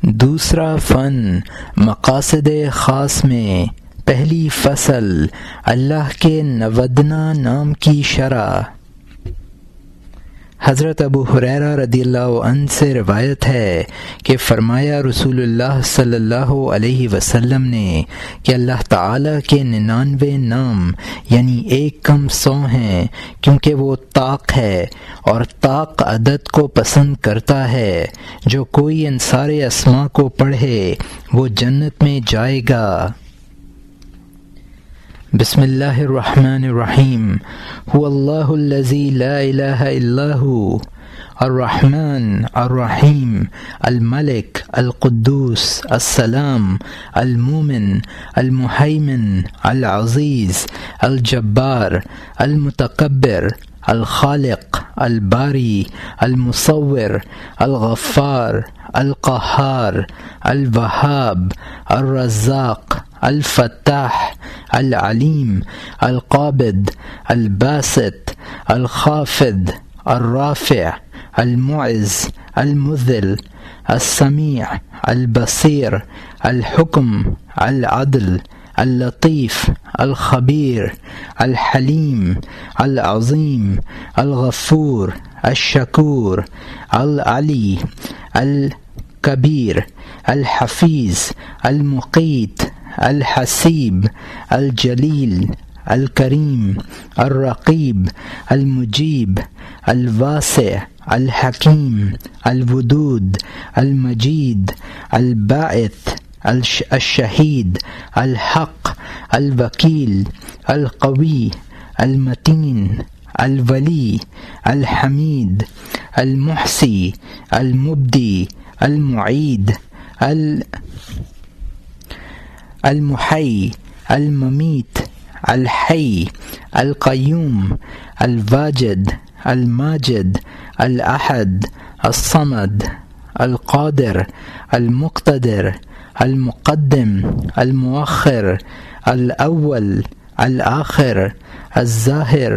دوسرا فن مقاصد خاص میں پہلی فصل اللہ کے نودنا نام کی شرح۔ حضرت ابو ہریرہ رضی اللہ عنہ سے روایت ہے کہ فرمایا رسول اللہ صلی اللہ علیہ وسلم نے کہ اللہ تعالیٰ کے 99 نام یعنی ایک کم 100 ہیں، کیونکہ وہ طاق ہے اور طاق عدد کو پسند کرتا ہے۔ جو کوئی ان سارے اسماء کو پڑھے وہ جنت میں جائے گا۔ بسم اللہ الرحمن الرحیم۔ هو اللہ الذی لا الہ الا هو الرحمن الرحیم الملک القدوس السلام المومن المہیمن العزیز الجبار المتکبر الخالق الباری المصور الغفار القہار الوہاب الرزاق الفتاح العلیم القابض الباسط الخافض الرافع المعز المذل السمیع البصیر الحکم العدل اللطیف الخبیر الحلیم العظیم الغفور الشکور العلی الکبیر الحفیظ المقیت الحسیب الجلیل الکریم الرقیب المجیب الواسع الحکیم الودود المجید الباعث الشہید الحق الوکیل القوی المتین الولی الحمید المحصی المبدی المعید المحی الممیت الحی القیوم الواجد الماجد الاحد الصمد القادر المقتدر المقدم المؤخر الاول الآخر الظاہر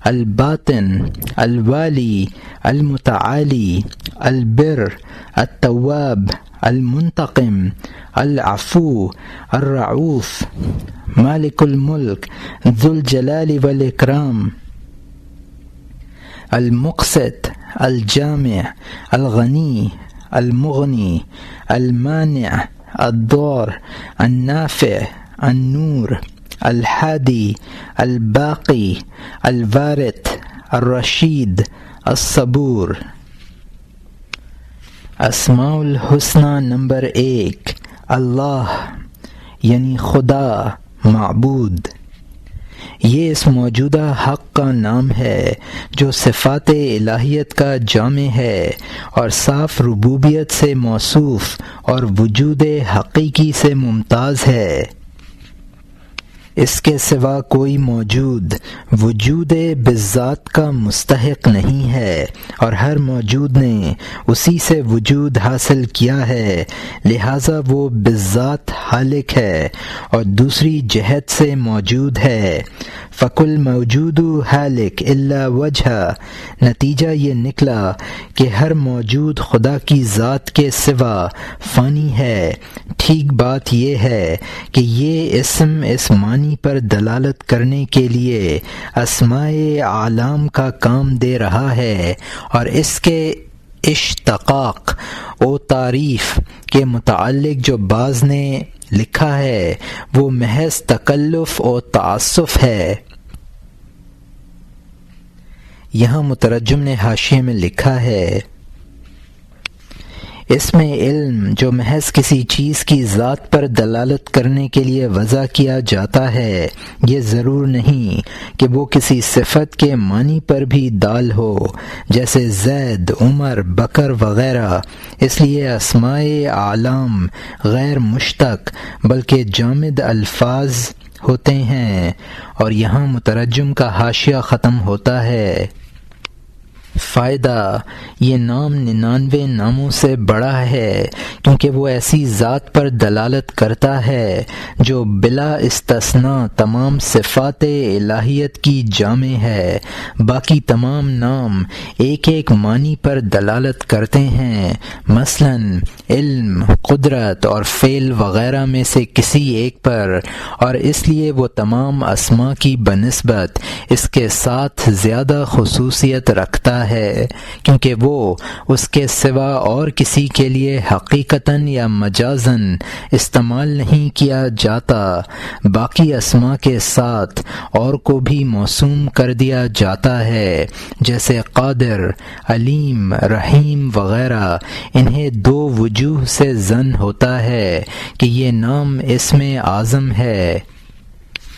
الباطن الوالی المتعالی البر التواب المنتقم العفو الرعوف مالک الملک ذو الجلال والاکرام المقسط الجامع الغنی المغنی المانع الضار النافع النور الحادی الباقی الوارث الرشید الصبور۔ اسماء الحسنی نمبر 1 اللہ یعنی خدا، معبود۔ یہ اس موجودہ حق کا نام ہے جو صفات الہیت کا جامع ہے اور صاف ربوبیت سے موصوف اور وجود حقیقی سے ممتاز ہے۔ اس کے سوا کوئی موجود وجود بالذات کا مستحق نہیں ہے اور ہر موجود نے اسی سے وجود حاصل کیا ہے، لہذا وہ بالذات خالق ہے اور دوسری جہت سے موجود ہے۔ فَكُلْ مَوْجُودُ خالق الا وجہ، نتیجہ یہ نکلا کہ ہر موجود خدا کی ذات کے سوا فانی ہے۔ ٹھیک بات یہ ہے کہ یہ اسم اس معنی پر دلالت کرنے کے لیے اسماء اعلام کا کام دے رہا ہے اور اس کے اشتقاق و تعریف کے متعلق جو بعض نے لکھا ہے وہ محض تکلف و تعسف ہے۔ یہاں مترجم نے حاشیے میں لکھا ہے، اس میں علم جو محض کسی چیز کی ذات پر دلالت کرنے کے لیے وضع کیا جاتا ہے، یہ ضرور نہیں کہ وہ کسی صفت کے معنی پر بھی دال ہو، جیسے زید، عمر، بکر وغیرہ۔ اس لیے اسماء اعلام غیر مشتق بلکہ جامد الفاظ ہوتے ہیں۔ اور یہاں مترجم کا حاشیہ ختم ہوتا ہے۔ فائدہ: یہ نام 99 ناموں سے بڑا ہے کیونکہ وہ ایسی ذات پر دلالت کرتا ہے جو بلا استثناء تمام صفات الہیت کی جامع ہے۔ باقی تمام نام ایک ایک معنی پر دلالت کرتے ہیں، مثلا علم، قدرت اور فعل وغیرہ میں سے کسی ایک پر، اور اس لیے وہ تمام اسماء کی بنسبت اس کے ساتھ زیادہ خصوصیت رکھتا ہے کیونکہ وہ اس کے سوا اور کسی کے لیے حقیقتاً یا مجازاً استعمال نہیں کیا جاتا۔ باقی اسماء کے ساتھ اور کو بھی موسوم کر دیا جاتا ہے جیسے قادر، علیم، رحیم وغیرہ۔ انہیں دو وجوہ سے ظن ہوتا ہے کہ یہ نام اسم اعظم ہے۔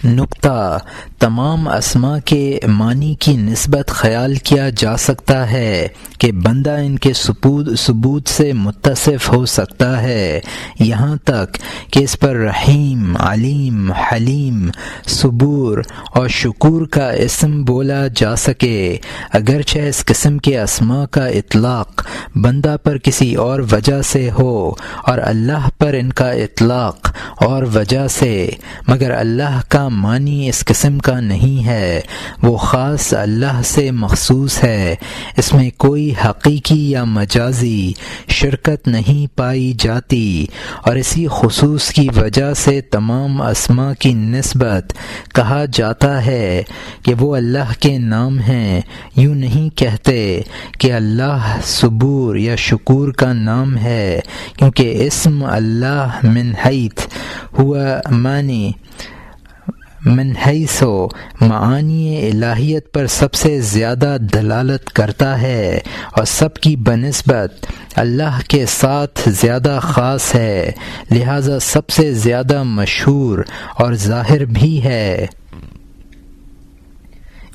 نکتہ: تمام اسماء کے معنی کی نسبت خیال کیا جا سکتا ہے کہ بندہ ان کے ثبوت سے متصف ہو سکتا ہے، یہاں تک کہ اس پر رحیم، علیم، حلیم، صبور اور شکور کا اسم بولا جا سکے، اگرچہ اس قسم کے اسماء کا اطلاق بندہ پر کسی اور وجہ سے ہو اور اللہ پر ان کا اطلاق اور وجہ سے، مگر اللہ کا معنی اس قسم کا نہیں ہے، وہ خاص اللہ سے مخصوص ہے، اس میں کوئی حقیقی یا مجازی شرکت نہیں پائی جاتی، اور اسی خصوص کی وجہ سے تمام اسماء کی نسبت کہا جاتا ہے کہ وہ اللہ کے نام ہیں۔ یوں نہیں کہتے کہ اللہ صبور یا شکور کا نام ہے، کیونکہ اسم اللہ من حیث ہوا معنی من حیث معانی الہیت پر سب سے زیادہ دلالت کرتا ہے اور سب کی بنسبت اللہ کے ساتھ زیادہ خاص ہے، لہذا سب سے زیادہ مشہور اور ظاہر بھی ہے۔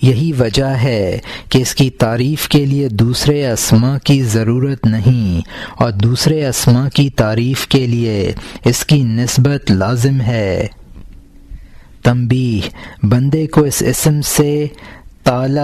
یہی وجہ ہے کہ اس کی تعریف کے لیے دوسرے اسماء کی ضرورت نہیں، اور دوسرے اسماء کی تعریف کے لیے اس کی نسبت لازم ہے۔ تنبیہ: بندے کو اس اسم سے تعالی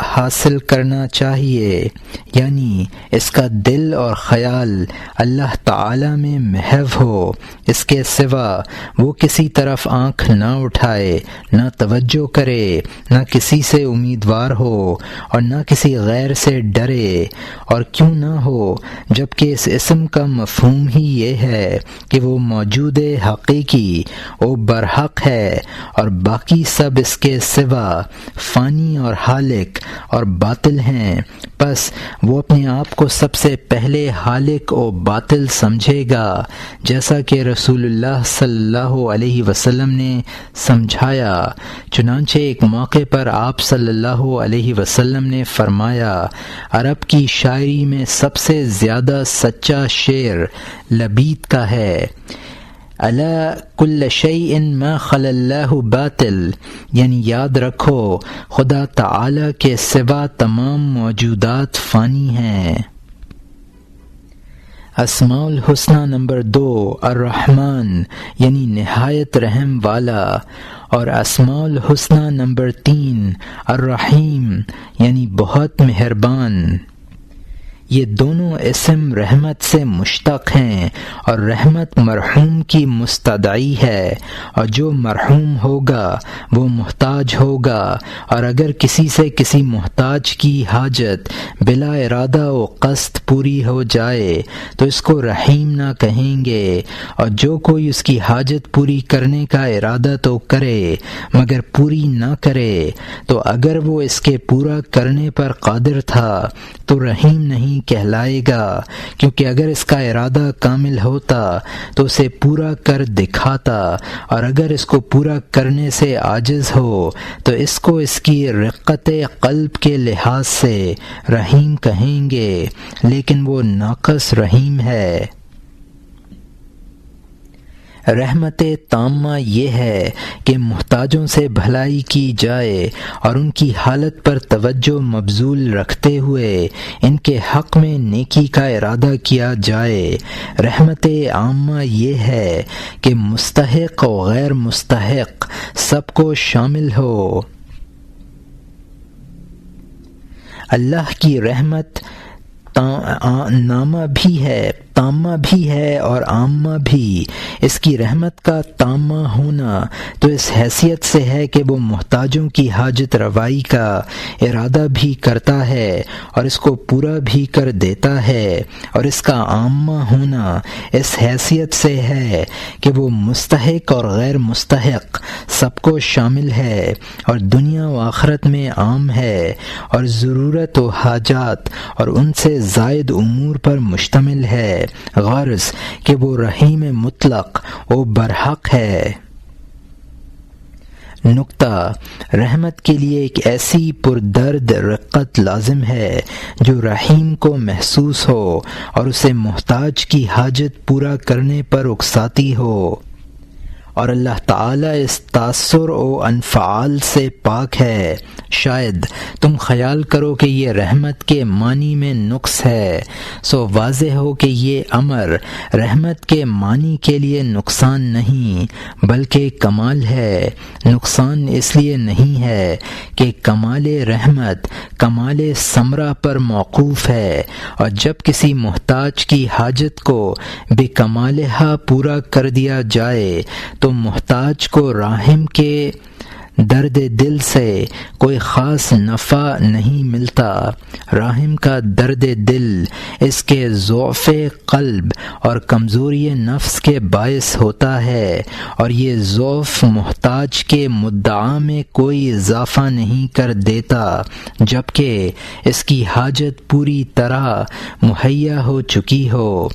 حاصل کرنا چاہیے، یعنی اس کا دل اور خیال اللہ تعالی میں محو ہو، اس کے سوا وہ کسی طرف آنکھ نہ اٹھائے، نہ توجہ کرے، نہ کسی سے امیدوار ہو اور نہ کسی غیر سے ڈرے، اور کیوں نہ ہو جبکہ اس اسم کا مفہوم ہی یہ ہے کہ وہ موجود حقیقی و برحق ہے اور باقی سب اس کے سوا فانی اور حالق اور باطل ہیں، پس وہ اپنے آپ کو سب سے پہلے حالق و باطل سمجھے گا، جیسا کہ رسول اللہ صلی اللہ علیہ وسلم نے سمجھایا۔ چنانچہ ایک موقع پر آپ صلی اللہ علیہ وسلم نے فرمایا، عرب کی شاعری میں سب سے زیادہ سچا شعر لبید کا ہے، الا کل شیء ما خلا اللہ باطل، یعنی یاد رکھو خدا تعالی کے سوا تمام موجودات فانی ہیں۔ اسماء الحسنی نمبر 2 الرحمن یعنی نہایت رحم والا، اور اسماء الحسنی نمبر 3 الرحیم یعنی بہت مہربان۔ یہ دونوں اسم رحمت سے مشتق ہیں، اور رحمت مرحوم کی مستدعی ہے، اور جو مرحوم ہوگا وہ محتاج ہوگا، اور اگر کسی سے کسی محتاج کی حاجت بلا ارادہ و قصد پوری ہو جائے تو اس کو رحیم نہ کہیں گے، اور جو کوئی اس کی حاجت پوری کرنے کا ارادہ تو کرے مگر پوری نہ کرے تو اگر وہ اس کے پورا کرنے پر قادر تھا تو رحیم نہیں کہلائے گا، کیونکہ اگر اس کا ارادہ کامل ہوتا تو اسے پورا کر دکھاتا، اور اگر اس کو پورا کرنے سے عاجز ہو تو اس کو اس کی رقت قلب کے لحاظ سے رحیم کہیں گے، لیکن وہ ناقص رحیم ہے۔ رحمت تامہ یہ ہے کہ محتاجوں سے بھلائی کی جائے اور ان کی حالت پر توجہ مبذول رکھتے ہوئے ان کے حق میں نیکی کا ارادہ کیا جائے۔ رحمت عامہ یہ ہے کہ مستحق و غیر مستحق سب کو شامل ہو۔ اللہ کی رحمت نامہ بھی ہے، تامہ بھی ہے اور عامہ بھی۔ اس کی رحمت کا تامہ ہونا تو اس حیثیت سے ہے کہ وہ محتاجوں کی حاجت روائی کا ارادہ بھی کرتا ہے اور اس کو پورا بھی کر دیتا ہے، اور اس کا عامہ ہونا اس حیثیت سے ہے کہ وہ مستحق اور غیر مستحق سب کو شامل ہے اور دنیا و آخرت میں عام ہے، اور ضرورت و حاجات اور ان سے زائد امور پر مشتمل ہے، غرض کہ وہ رحیم مطلق و برحق ہے۔ نکتہ: رحمت کے لیے ایک ایسی پردرد رقت لازم ہے جو رحیم کو محسوس ہو اور اسے محتاج کی حاجت پورا کرنے پر اکساتی ہو، اور اللہ تعالی اس تاثر و انفعال سے پاک ہے۔ شاید تم خیال کرو کہ یہ رحمت کے معنی میں نقص ہے، سو واضح ہو کہ یہ امر رحمت کے معنی کے لیے نقصان نہیں بلکہ کمال ہے۔ نقصان اس لیے نہیں ہے کہ کمال رحمت کمال ثمرہ پر موقوف ہے، اور جب کسی محتاج کی حاجت کو بے کمالہا پورا کر دیا جائے تو محتاج کو راحم کے درد دل سے کوئی خاص نفع نہیں ملتا۔ راحم کا درد دل اس کے ضعف قلب اور کمزوری نفس کے باعث ہوتا ہے، اور یہ ضعف محتاج کے مدعا میں کوئی اضافہ نہیں کر دیتا جبکہ اس کی حاجت پوری طرح مہیا ہو چکی ہو۔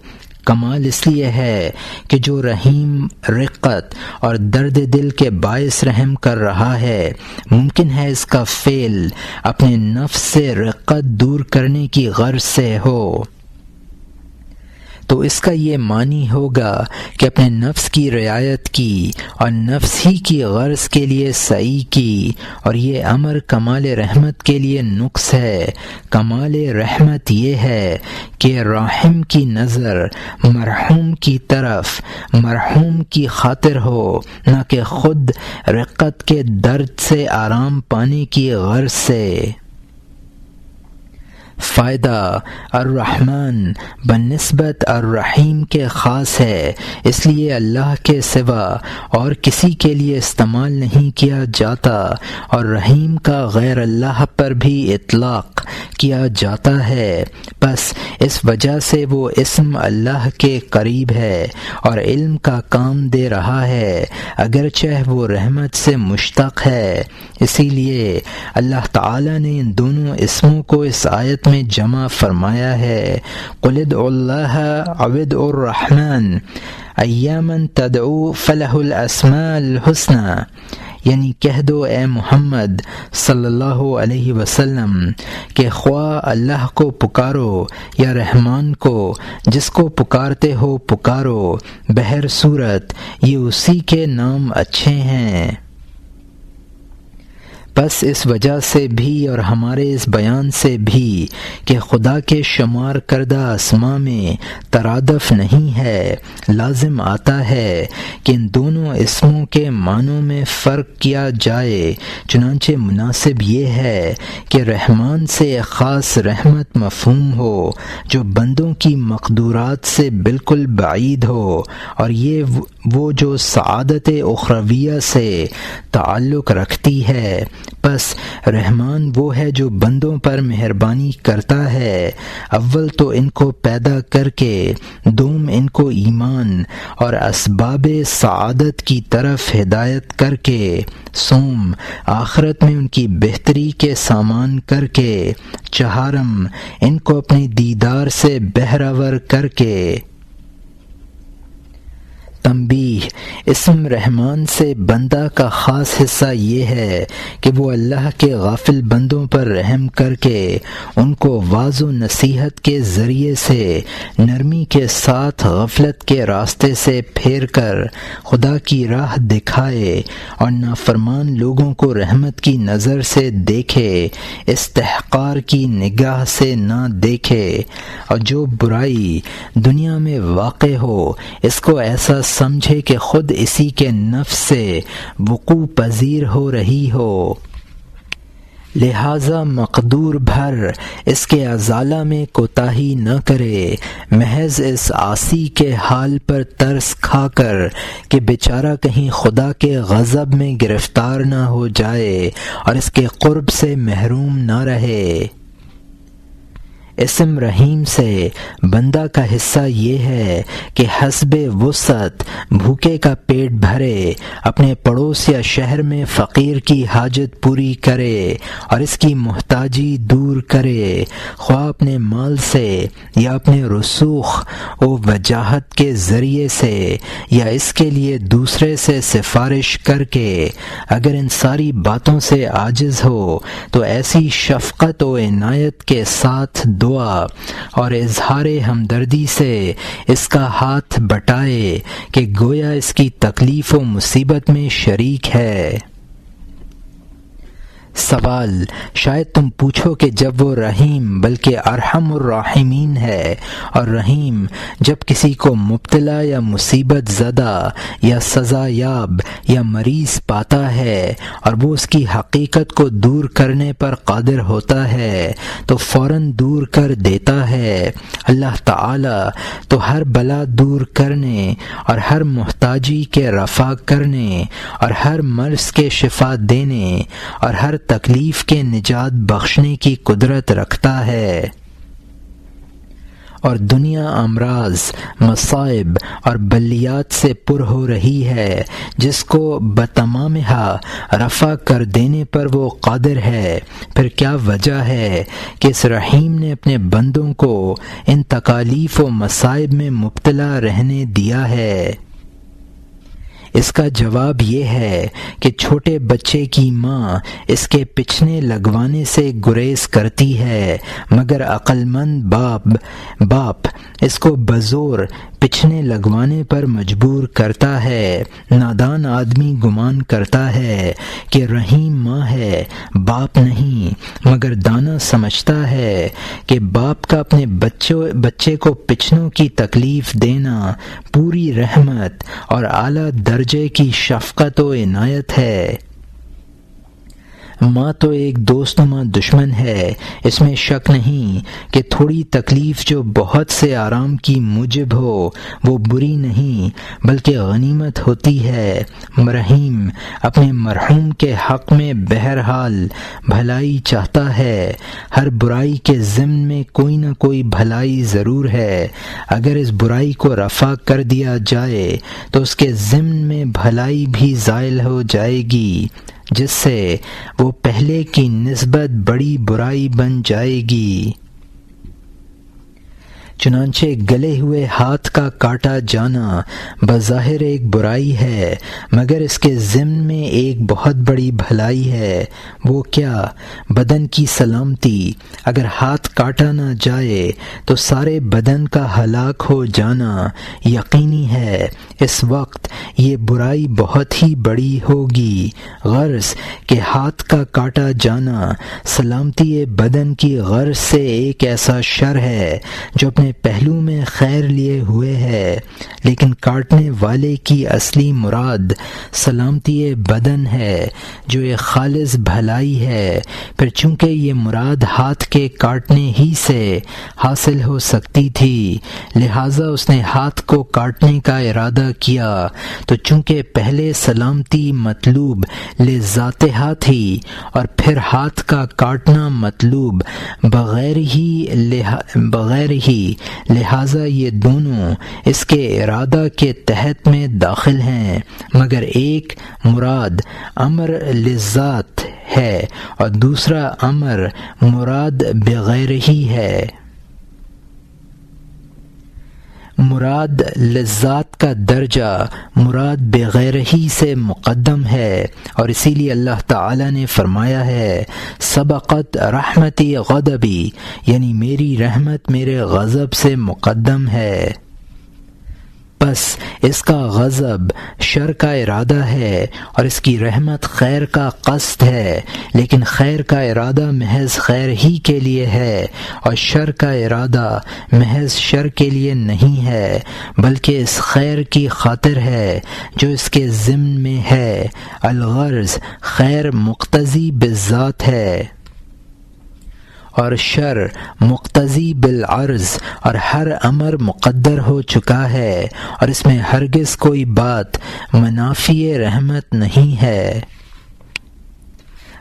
کمال اس لیے ہے کہ جو رحیم رقت اور درد دل کے باعث رحم کر رہا ہے، ممکن ہے اس کا فعل اپنے نفس سے رقت دور کرنے کی غرض سے ہو، تو اس کا یہ معنی ہوگا کہ اپنے نفس کی رعایت کی اور نفس ہی کی غرض کے لیے سعی کی، اور یہ امر کمال رحمت کے لیے نقص ہے۔ کمال رحمت یہ ہے کہ راحم کی نظر مرحوم کی طرف مرحوم کی خاطر ہو، نہ کہ خود رقت کے درد سے آرام پانے کی غرض سے۔ فائدہ: الرحمن بنسبت الرحیم کے خاص ہے، اس لیے اللہ کے سوا اور کسی کے لیے استعمال نہیں کیا جاتا، اور رحیم کا غیر اللہ پر بھی اطلاق کیا جاتا ہے، بس اس وجہ سے وہ اسم اللہ کے قریب ہے اور علم کا کام دے رہا ہے، اگرچہ وہ رحمت سے مشتق ہے۔ اسی لیے اللہ تعالی نے ان دونوں اسموں کو اس آیت میں جمع فرمایا ہے۔ قل ادعوا اللہ او ادعوا الرحمن ایاما تدعو فلہ الاسماء الحسنی، یعنی کہہ دو اے محمد صلی اللہ علیہ وسلم کہ خواہ اللہ کو پکارو یا رحمان کو، جس کو پکارتے ہو پکارو، بہر صورت یہ اسی کے نام اچھے ہیں۔ بس اس وجہ سے بھی اور ہمارے اس بیان سے بھی کہ خدا کے شمار کردہ اسماء میں ترادف نہیں ہے، لازم آتا ہے کہ ان دونوں اسموں کے معنوں میں فرق کیا جائے، چنانچہ مناسب یہ ہے کہ رحمان سے ایک خاص رحمت مفہوم ہو جو بندوں کی مقدورات سے بالکل بعید ہو، اور یہ وہ جو سعادت اخرویہ سے تعلق رکھتی ہے۔ بس رحمان وہ ہے جو بندوں پر مہربانی کرتا ہے، اول تو ان کو پیدا کر کے، دوم ان کو ایمان اور اسباب سعادت کی طرف ہدایت کر کے، سوم آخرت میں ان کی بہتری کے سامان کر کے، چہارم ان کو اپنے دیدار سے بہرور کر کے۔ تنبیہ: اسم رحمان سے بندہ کا خاص حصہ یہ ہے کہ وہ اللہ کے غافل بندوں پر رحم کر کے ان کو واعظ و نصیحت کے ذریعے سے نرمی کے ساتھ غفلت کے راستے سے پھیر کر خدا کی راہ دکھائے، اور نافرمان لوگوں کو رحمت کی نظر سے دیکھے، استحقار کی نگاہ سے نہ دیکھے، اور جو برائی دنیا میں واقع ہو اس کو ایسا سمجھے کہ خود اسی کے نفس سے وقوع پذیر ہو رہی ہو۔ لہذا مقدور بھر اس کے ازالہ میں کوتاہی نہ کرے، محض اس عاصی کے حال پر ترس کھا کر کہ بیچارہ کہیں خدا کے غضب میں گرفتار نہ ہو جائے اور اس کے قرب سے محروم نہ رہے۔ اسم رحیم سے بندہ کا حصہ یہ ہے کہ حسب وسعت بھوکے کا پیٹ بھرے، اپنے پڑوس یا شہر میں فقیر کی حاجت پوری کرے اور اس کی محتاجی دور کرے، خواہ اپنے مال سے یا اپنے رسوخ و وجاہت کے ذریعے سے یا اس کے لیے دوسرے سے سفارش کر کے۔ اگر ان ساری باتوں سے عاجز ہو تو ایسی شفقت و عنایت کے ساتھ دعا اور اظہار ہمدردی سے اس کا ہاتھ بٹائے کہ گویا اس کی تکلیف و مصیبت میں شریک ہے۔ سوال، شاید تم پوچھو کہ جب وہ رحیم بلکہ ارحم الراحمین ہے اور رحیم جب کسی کو مبتلا یا مصیبت زدہ یا سزا یاب یا مریض پاتا ہے اور وہ اس کی حقیقت کو دور کرنے پر قادر ہوتا ہے تو فوراً دور کر دیتا ہے۔ اللہ تعالی تو ہر بلا دور کرنے اور ہر محتاجی کے رفع کرنے اور ہر مرض کے شفا دینے اور ہر تکلیف کے نجات بخشنے کی قدرت رکھتا ہے، اور دنیا امراض، مصائب اور بلیات سے پر ہو رہی ہے جس کو بتمامہا رفع کر دینے پر وہ قادر ہے۔ پھر کیا وجہ ہے کہ اس رحیم نے اپنے بندوں کو ان تکالیف و مصائب میں مبتلا رہنے دیا ہے؟ اس کا جواب یہ ہے کہ چھوٹے بچے کی ماں اس کے پچھنے لگوانے سے گریز کرتی ہے، مگر عقل مند باپ اس کو بزور پچھنے لگوانے پر مجبور کرتا ہے۔ نادان آدمی گمان کرتا ہے کہ رحیم ماں ہے، باپ نہیں، مگر دانا سمجھتا ہے کہ باپ کا اپنے بچے کو پچھنوں کی تکلیف دینا پوری رحمت اور اعلیٰ درجے کی شفقت و عنایت ہے۔ ماں تو ایک دوست نما دشمن ہے، اس میں شک نہیں کہ تھوڑی تکلیف جو بہت سے آرام کی موجب ہو وہ بری نہیں بلکہ غنیمت ہوتی ہے۔ رحیم اپنے مرحوم کے حق میں بہرحال بھلائی چاہتا ہے، ہر برائی کے ضمن میں کوئی نہ کوئی بھلائی ضرور ہے۔ اگر اس برائی کو رفع کر دیا جائے تو اس کے ضمن میں بھلائی بھی زائل ہو جائے گی، جس سے وہ پہلے کی نسبت بڑی برائی بن جائے گی۔ چنانچہ گلے ہوئے ہاتھ کا کاٹا جانا بظاہر ایک برائی ہے، مگر اس کے ضمن میں ایک بہت بڑی بھلائی ہے۔ وہ کیا؟ بدن کی سلامتی۔ اگر ہاتھ کاٹا نہ جائے تو سارے بدن کا ہلاک ہو جانا یقینی ہے۔ اس وقت یہ برائی بہت ہی بڑی ہوگی، غرض کہ ہاتھ کا کاٹا جانا سلامتی بدن کی غرض سے ایک ایسا شر ہے جو اپنے پہلو میں خیر لیے ہوئے ہے، لیکن کاٹنے والے کی اصلی مراد سلامتی بدن ہے جو ایک خالص بھلائی ہے۔ پھر چونکہ یہ مراد ہاتھ کے کاٹنے ہی سے حاصل ہو سکتی تھی، لہٰذا اس نے ہاتھ کو کاٹنے کا ارادہ کیا، تو چونکہ پہلے سلامتی مطلوب لذاتہا تھی اور پھر ہاتھ کا کاٹنا مطلوب بغیر ہی لہٰذا یہ دونوں اس کے ارادہ کے تحت میں داخل ہیں، مگر ایک مراد امر لذات ہے اور دوسرا امر مراد بغیر ہی ہے۔ مراد لذات کا درجہ مراد بغیر ہی سے مقدم ہے، اور اسی لیے اللہ تعالی نے فرمایا ہے سبقت رحمتی غضبی، یعنی میری رحمت میرے غضب سے مقدم ہے۔ بس اس کا غضب شر کا ارادہ ہے اور اس کی رحمت خیر کا قصد ہے، لیکن خیر کا ارادہ محض خیر ہی کے لیے ہے اور شر کا ارادہ محض شر کے لیے نہیں ہے، بلکہ اس خیر کی خاطر ہے جو اس کے ضمن میں ہے۔ الغرض خیر مقتضی بالذات ہے۔ اور شر مقتضی بالعرض، اور ہر امر مقدر ہو چکا ہے، اور اس میں ہرگز کوئی بات منافی رحمت نہیں ہے۔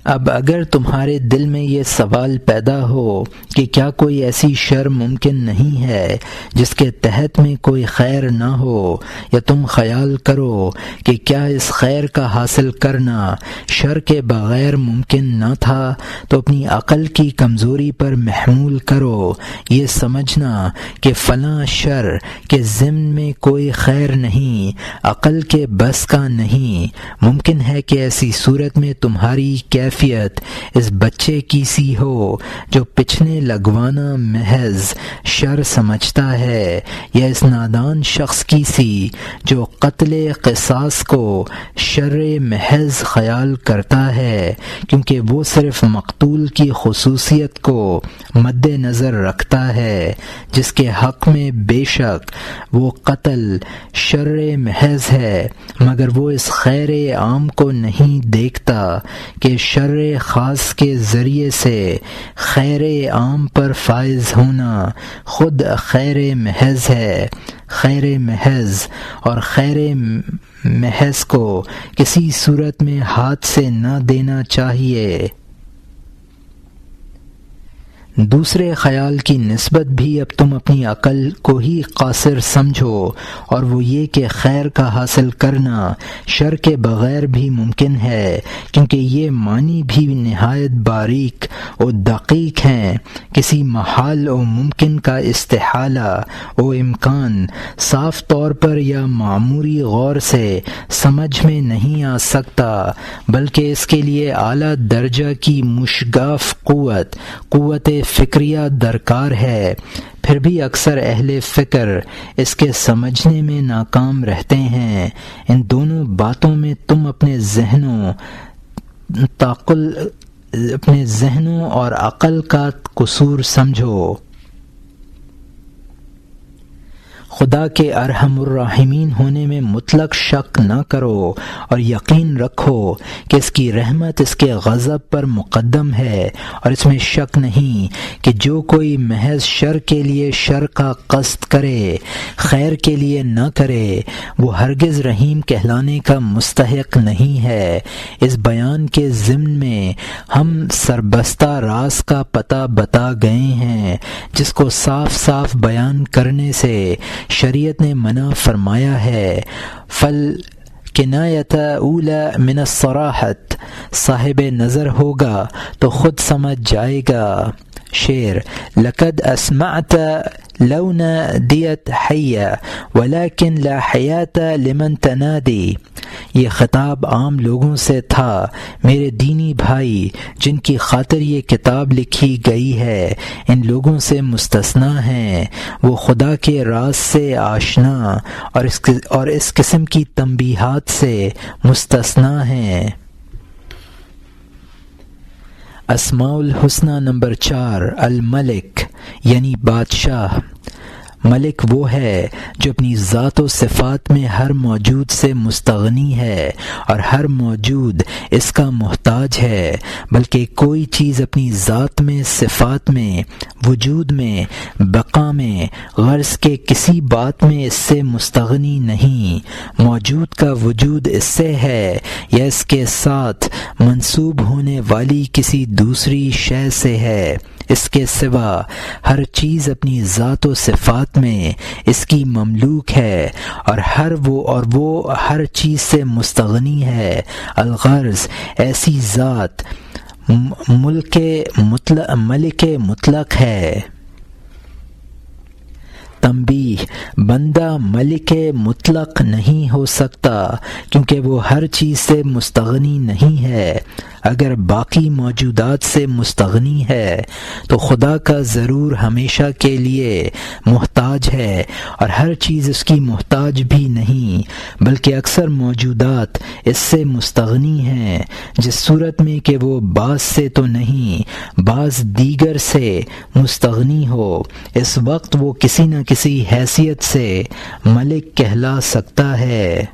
اب اگر تمہارے دل میں یہ سوال پیدا ہو کہ کیا کوئی ایسی شر ممکن نہیں ہے جس کے تحت میں کوئی خیر نہ ہو، یا تم خیال کرو کہ کیا اس خیر کا حاصل کرنا شر کے بغیر ممکن نہ تھا، تو اپنی عقل کی کمزوری پر محمول کرو یہ سمجھنا کہ فلاں شر کے ضمن میں کوئی خیر نہیں، عقل کے بس کا نہیں۔ ممکن ہے کہ ایسی صورت میں تمہاری کیفیت اس بچے کی سی ہو جو پچھنے لگوانا محض شر سمجھتا ہے، یا اس نادان شخص کی سی جو قتل قصاص کو شر محض خیال کرتا ہے، کیونکہ وہ صرف مقتول کی خصوصیت کو مد نظر رکھتا ہے، جس کے حق میں بے شک وہ قتل شر محض ہے، مگر وہ اس خیر عام کو نہیں دیکھتا کہ شر خاص کے ذریعے سے خیر عام پر فائز ہونا خود خیر محض ہے۔ خیر محض اور خیر محض کو کسی صورت میں ہاتھ سے نہ دینا چاہیے۔ دوسرے خیال کی نسبت بھی اب تم اپنی عقل کو ہی قاصر سمجھو، اور وہ یہ کہ خیر کا حاصل کرنا شر کے بغیر بھی ممکن ہے، کیونکہ یہ معنی بھی نہایت باریک و دقیق ہیں۔ کسی محال و ممکن کا استحالہ و امکان صاف طور پر یا معمولی غور سے سمجھ میں نہیں آ سکتا، بلکہ اس کے لیے اعلیٰ درجہ کی مشگاف قوت فکریہ درکار ہے۔ پھر بھی اکثر اہل فکر اس کے سمجھنے میں ناکام رہتے ہیں۔ ان دونوں باتوں میں تم اپنے ذہنوں اور عقل کا قصور سمجھو۔ خدا کے ارحم الراحمین ہونے میں مطلق شک نہ کرو، اور یقین رکھو کہ اس کی رحمت اس کے غضب پر مقدم ہے، اور اس میں شک نہیں کہ جو کوئی محض شر کے لیے شر کا قصد کرے، خیر کے لیے نہ کرے، وہ ہرگز رحیم کہلانے کا مستحق نہیں ہے۔ اس بیان کے ضمن میں ہم سربستہ راز کا پتہ بتا گئے ہیں، جس کو صاف صاف بیان کرنے سے شریعت نے منع فرمایا ہے۔ فالکنایۃ اولی من الصراحۃ، صاحب نظر ہوگا تو خود سمجھ جائے گا۔ شعر: لقد اسمعت لو نادیت حیا ولكن لا حیات لمن تنادی۔ یہ خطاب عام لوگوں سے تھا، میرے دینی بھائی جن کی خاطر یہ کتاب لکھی گئی ہے ان لوگوں سے مستثنی ہیں، وہ خدا کے راز سے آشنا اور اس قسم کی تنبیہات سے مستثنی ہیں۔ اسماء الحسنی نمبر 4، الملک یعنی بادشاہ۔ ملک وہ ہے جو اپنی ذات و صفات میں ہر موجود سے مستغنی ہے اور ہر موجود اس کا محتاج ہے، بلکہ کوئی چیز اپنی ذات میں، صفات میں، وجود میں، بقا میں، غرض کے کسی بات میں اس سے مستغنی نہیں۔ موجود کا وجود اس سے ہے یا اس کے ساتھ منسوب ہونے والی کسی دوسری شے سے ہے، اس کے سوا ہر چیز اپنی ذات و صفات میں اس کی مملوک ہے، اور وہ ہر چیز سے مستغنی ہے۔ الغرض ایسی ذات ملک مطلق ہے۔ تنبیہ: بندہ ملک مطلق نہیں ہو سکتا کیونکہ وہ ہر چیز سے مستغنی نہیں ہے۔ اگر باقی موجودات سے مستغنی ہے تو خدا کا ضرور ہمیشہ کے لیے محتاج ہے، اور ہر چیز اس کی محتاج بھی نہیں، بلکہ اکثر موجودات اس سے مستغنی ہیں، جس صورت میں کہ وہ بعض سے تو نہیں، بعض دیگر سے مستغنی ہو، اس وقت وہ کسی نہ کسی حیثیت سے ملک کہلا سکتا ہے۔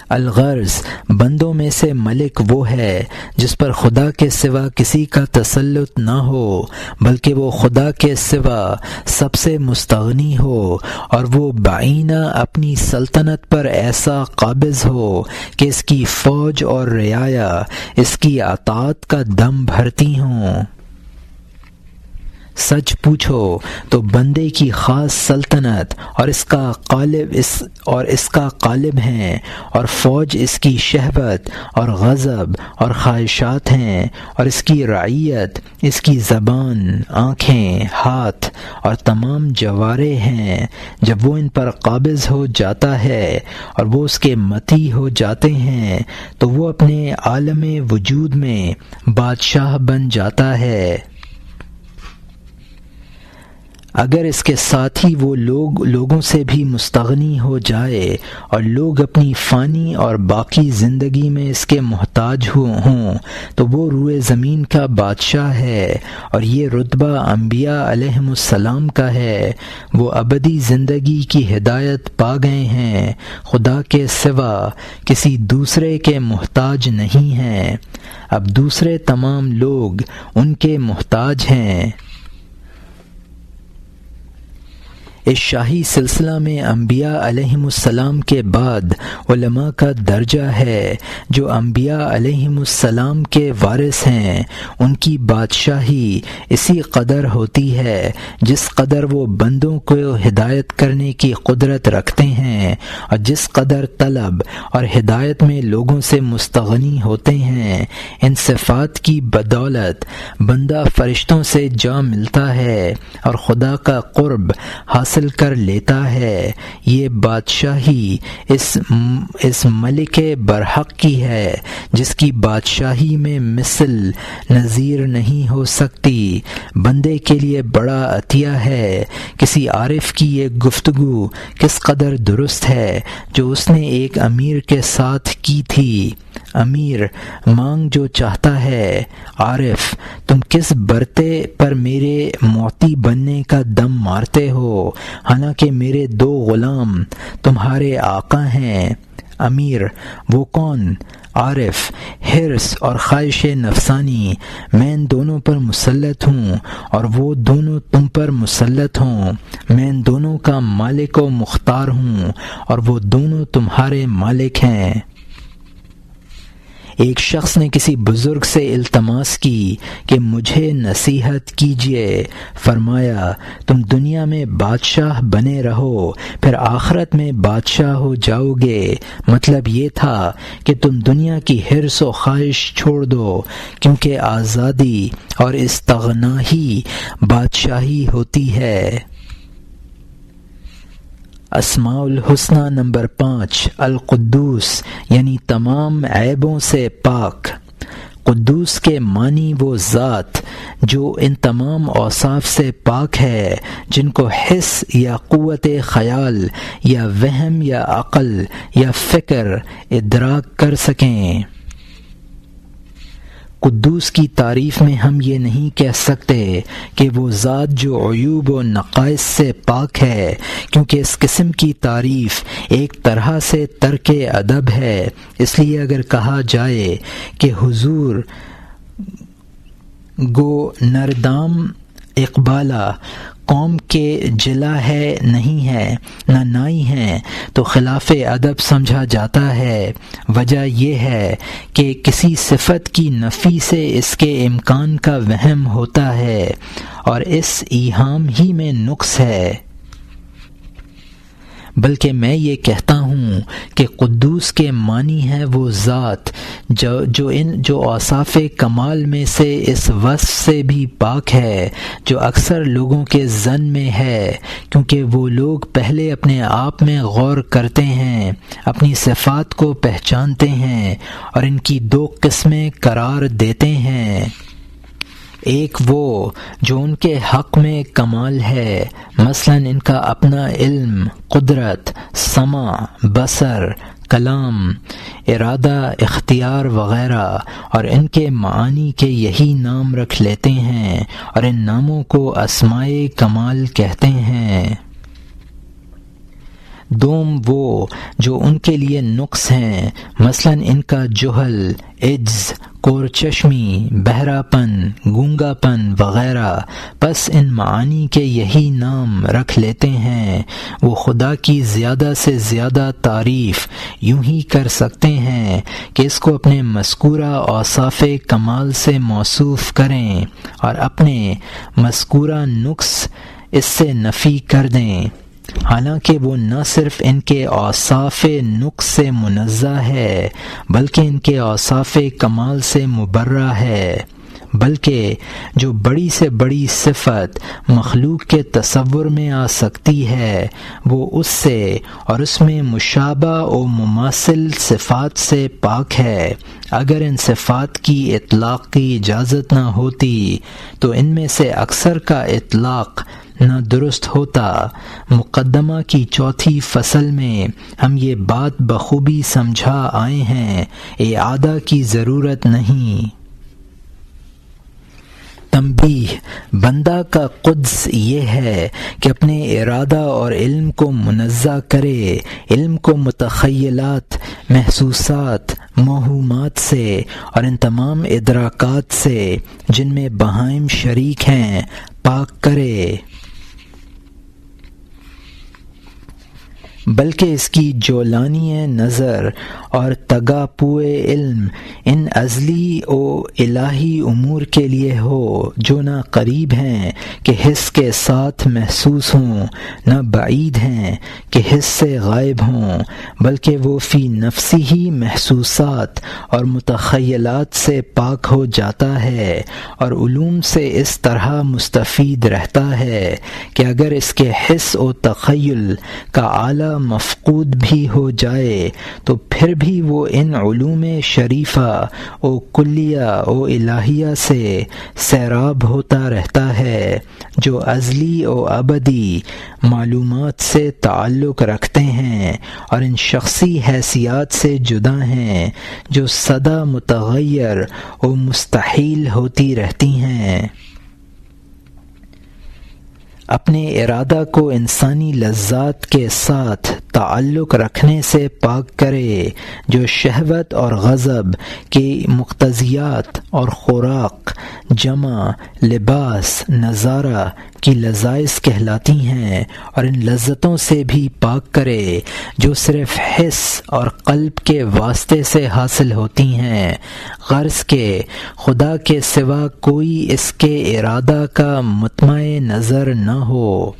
الغرض بندوں میں سے ملک وہ ہے جس پر خدا کے سوا کسی کا تسلط نہ ہو، بلکہ وہ خدا کے سوا سب سے مستغنی ہو، اور وہ بعینہ اپنی سلطنت پر ایسا قابض ہو کہ اس کی فوج اور رعایا اس کی اطاعت کا دم بھرتی ہوں۔ سچ پوچھو تو بندے کی خاص سلطنت اور اس کا قالب ہیں، اور فوج اس کی شہوت اور غضب اور خواہشات ہیں، اور اس کی رعیت اس کی زبان، آنکھیں، ہاتھ اور تمام جوارح ہیں۔ جب وہ ان پر قابض ہو جاتا ہے اور وہ اس کے مطیع ہو جاتے ہیں تو وہ اپنے عالم وجود میں بادشاہ بن جاتا ہے۔ اگر اس کے ساتھ ہی وہ لوگوں سے بھی مستغنی ہو جائے اور لوگ اپنی فانی اور باقی زندگی میں اس کے محتاج ہوں تو وہ روئے زمین کا بادشاہ ہے، اور یہ رتبہ انبیاء علیہم السلام کا ہے۔ وہ ابدی زندگی کی ہدایت پا گئے ہیں، خدا کے سوا کسی دوسرے کے محتاج نہیں ہیں۔ اب دوسرے تمام لوگ ان کے محتاج ہیں۔ اس شاہی سلسلہ میں انبیاء علیہم السلام کے بعد علماء کا درجہ ہے جو انبیاء علیہم السلام کے وارث ہیں۔ ان کی بادشاہی اسی قدر ہوتی ہے جس قدر وہ بندوں کو ہدایت کرنے کی قدرت رکھتے ہیں، اور جس قدر طلب اور ہدایت میں لوگوں سے مستغنی ہوتے ہیں۔ ان صفات کی بدولت بندہ فرشتوں سے جا ملتا ہے اور خدا کا قرب حاصل کر لیتا ہے۔ یہ بادشاہی اس ملک برحق کی ہے جس کی بادشاہی میں مثل نظیر نہیں ہو سکتی۔ بندے کے لیے بڑا عطیہ ہے۔ کسی عارف کی یہ گفتگو کس قدر درست ہے جو اس نے ایک امیر کے ساتھ کی تھی۔ امیر مانگ جو چاہتا ہے، عارف تم کس برتے پر میرے معطی بننے کا دم مارتے ہو، حالانکہ میرے 2 غلام تمہارے آقا ہیں۔ امیر وہ کون؟ عارف حرص اور خواہش نفسانی، میں ان دونوں پر مسلط ہوں اور وہ دونوں تم پر مسلط ہوں۔ میں ان دونوں کا مالک و مختار ہوں اور وہ دونوں تمہارے مالک ہیں۔ ایک شخص نے کسی بزرگ سے التماس کی کہ مجھے نصیحت کیجیے۔ فرمایا تم دنیا میں بادشاہ بنے رہو، پھر آخرت میں بادشاہ ہو جاؤ گے۔ مطلب یہ تھا کہ تم دنیا کی حرص و خواہش چھوڑ دو، کیونکہ آزادی اور استغنا ہی بادشاہی ہوتی ہے۔ اسماء الحسنی نمبر 5 القدوس، یعنی تمام عیبوں سے پاک۔ قدوس کے معنی وہ ذات جو ان تمام اوصاف سے پاک ہے جن کو حس یا قوت خیال یا وہم یا عقل یا فکر ادراک کر سکیں۔ قدوس کی تعریف میں ہم یہ نہیں کہہ سکتے کہ وہ ذات جو عیوب و نقائص سے پاک ہے، کیونکہ اس قسم کی تعریف ایک طرح سے ترک ادب ہے۔ اس لیے اگر کہا جائے کہ حضور گو نردام اقبالہ قوم کے جلا ہے نہیں ہے نہ نائی ہیں تو خلاف ادب سمجھا جاتا ہے۔ وجہ یہ ہے کہ کسی صفت کی نفی سے اس کے امکان کا وہم ہوتا ہے، اور اس ایہام ہی میں نقص ہے۔ بلکہ میں یہ کہتا ہوں کہ قدوس کے معنی ہے وہ ذات جو اوصاف کمال میں سے اس وصف سے بھی پاک ہے جو اکثر لوگوں کے ظن میں ہے، کیونکہ وہ لوگ پہلے اپنے آپ میں غور کرتے ہیں، اپنی صفات کو پہچانتے ہیں اور ان کی 2 قسمیں قرار دیتے ہیں۔ ایک وہ جو ان کے حق میں کمال ہے، مثلا ان کا اپنا علم، قدرت، سمع، بصر، کلام، ارادہ، اختیار وغیرہ، اور ان کے معانی کے یہی نام رکھ لیتے ہیں اور ان ناموں کو اسمائے کمال کہتے ہیں۔ دوم وہ جو ان کے لیے نقص ہیں، مثلا ان کا جہل، عجز، کورچشمی، بہراپن، گونگاپن وغیرہ، پس ان معانی کے یہی نام رکھ لیتے ہیں۔ وہ خدا کی زیادہ سے زیادہ تعریف یوں ہی کر سکتے ہیں کہ اس کو اپنے مذکورہ اوصاف کمال سے موصوف کریں اور اپنے مذکورہ نقص اس سے نفی کر دیں، حالانکہ وہ نہ صرف ان کے اوصاف نقص سے منزہ ہے بلکہ ان کے اوصاف کمال سے مبرہ ہے، بلکہ جو بڑی سے بڑی صفت مخلوق کے تصور میں آ سکتی ہے وہ اس سے اور اس میں مشابہ و مماثل صفات سے پاک ہے۔ اگر ان صفات کی اطلاق کی اجازت نہ ہوتی تو ان میں سے اکثر کا اطلاق نہ درست ہوتا۔ مقدمہ کی چوتھی فصل میں ہم یہ بات بخوبی سمجھا آئے ہیں، اعادہ کی ضرورت نہیں۔ تنبیہ: بندہ کا قدس یہ ہے کہ اپنے ارادہ اور علم کو منزہ کرے، علم کو متخیلات، محسوسات، موہومات سے اور ان تمام ادراکات سے جن میں بہائم شریک ہیں پاک کرے، بلکہ اس کی جولانی نظر اور تگاپوئے علم ان ازلی و الہی امور کے لیے ہو جو نہ قریب ہیں کہ حس کے ساتھ محسوس ہوں، نہ بعید ہیں کہ حس سے غائب ہوں، بلکہ وہ فی نفسی ہی محسوسات اور متخیلات سے پاک ہو جاتا ہے اور علوم سے اس طرح مستفید رہتا ہے کہ اگر اس کے حس و تخیل کا اعلیٰ مفقود بھی ہو جائے تو پھر بھی وہ ان علوم شریفہ و کلیہ و الہیہ سے سیراب ہوتا رہتا ہے جو ازلی و ابدی معلومات سے تعلق رکھتے ہیں اور ان شخصی حیثیات سے جدا ہیں جو سدا متغیر و مستحیل ہوتی رہتی ہیں۔ اپنے ارادہ کو انسانی لذات کے ساتھ تعلق رکھنے سے پاک کرے جو شہوت اور غضب کی مقتضیات اور خوراک، جمع، لباس، نظارہ کی لذائذ کہلاتی ہیں، اور ان لذتوں سے بھی پاک کرے جو صرف حس اور قلب کے واسطے سے حاصل ہوتی ہیں، غرض کہ خدا کے سوا کوئی اس کے ارادہ کا مطمع نظر نہ ہو،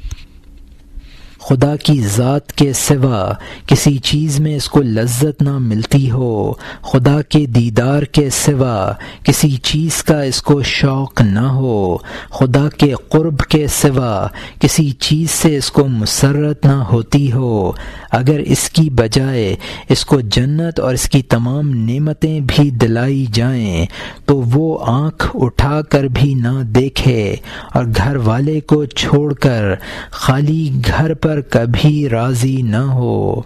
خدا کی ذات کے سوا کسی چیز میں اس کو لذت نہ ملتی ہو، خدا کے دیدار کے سوا کسی چیز کا اس کو شوق نہ ہو، خدا کے قرب کے سوا کسی چیز سے اس کو مسرت نہ ہوتی ہو، اگر اس کی بجائے اس کو جنت اور اس کی تمام نعمتیں بھی دلائی جائیں تو وہ آنکھ اٹھا کر بھی نہ دیکھے اور گھر والے کو چھوڑ کر خالی گھر پر کبھی راضی نہ ہو۔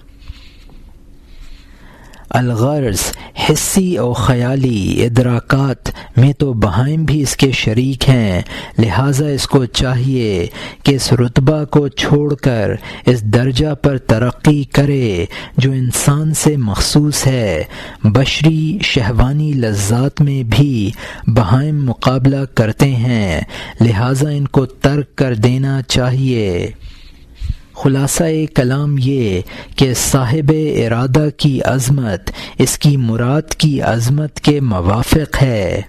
الغرض حسی و خیالی ادراکات میں تو بہائم بھی اس کے شریک ہیں، لہٰذا اس کو چاہیے کہ اس رتبہ کو چھوڑ کر اس درجہ پر ترقی کرے جو انسان سے مخصوص ہے۔ بشری شہوانی لذات میں بھی بہائم مقابلہ کرتے ہیں، لہٰذا ان کو ترک کر دینا چاہیے۔ خلاصہ کلام یہ کہ صاحب ارادہ کی عظمت اس کی مراد کی عظمت کے موافق ہے۔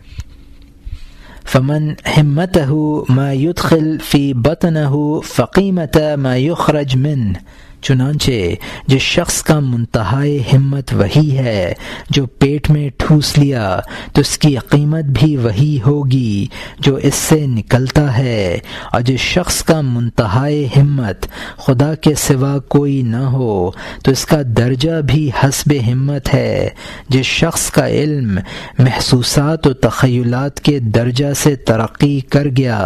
فمن ہمتہ ما يدخل فی بطنہ فقیمت ما یخرج منہ، چنانچہ جس شخص کا منتہائی ہمت وہی ہے جو پیٹ میں ٹھوس لیا تو اس کی قیمت بھی وہی ہوگی جو اس سے نکلتا ہے، اور جس شخص کا منتہائی ہمت خدا کے سوا کوئی نہ ہو تو اس کا درجہ بھی حسب ہمت ہے۔ جس شخص کا علم محسوسات و تخیلات کے درجہ سے ترقی کر گیا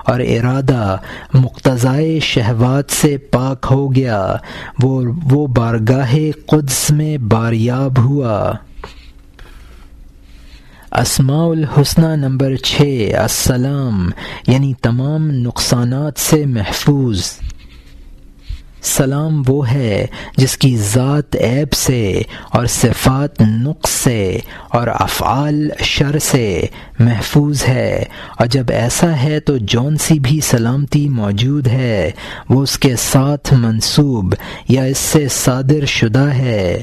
اور ارادہ مقتضائے شہوات سے پاک ہو گیا وہ بارگاہ قدس میں باریاب ہوا۔ اسماء الحسنی نمبر 6 السلام، یعنی تمام نقصانات سے محفوظ۔ سلام وہ ہے جس کی ذات عیب سے اور صفات نقص سے اور افعال شر سے محفوظ ہے، اور جب ایسا ہے تو جون سی بھی سلامتی موجود ہے وہ اس کے ساتھ منسوب یا اس سے صادر شدہ ہے۔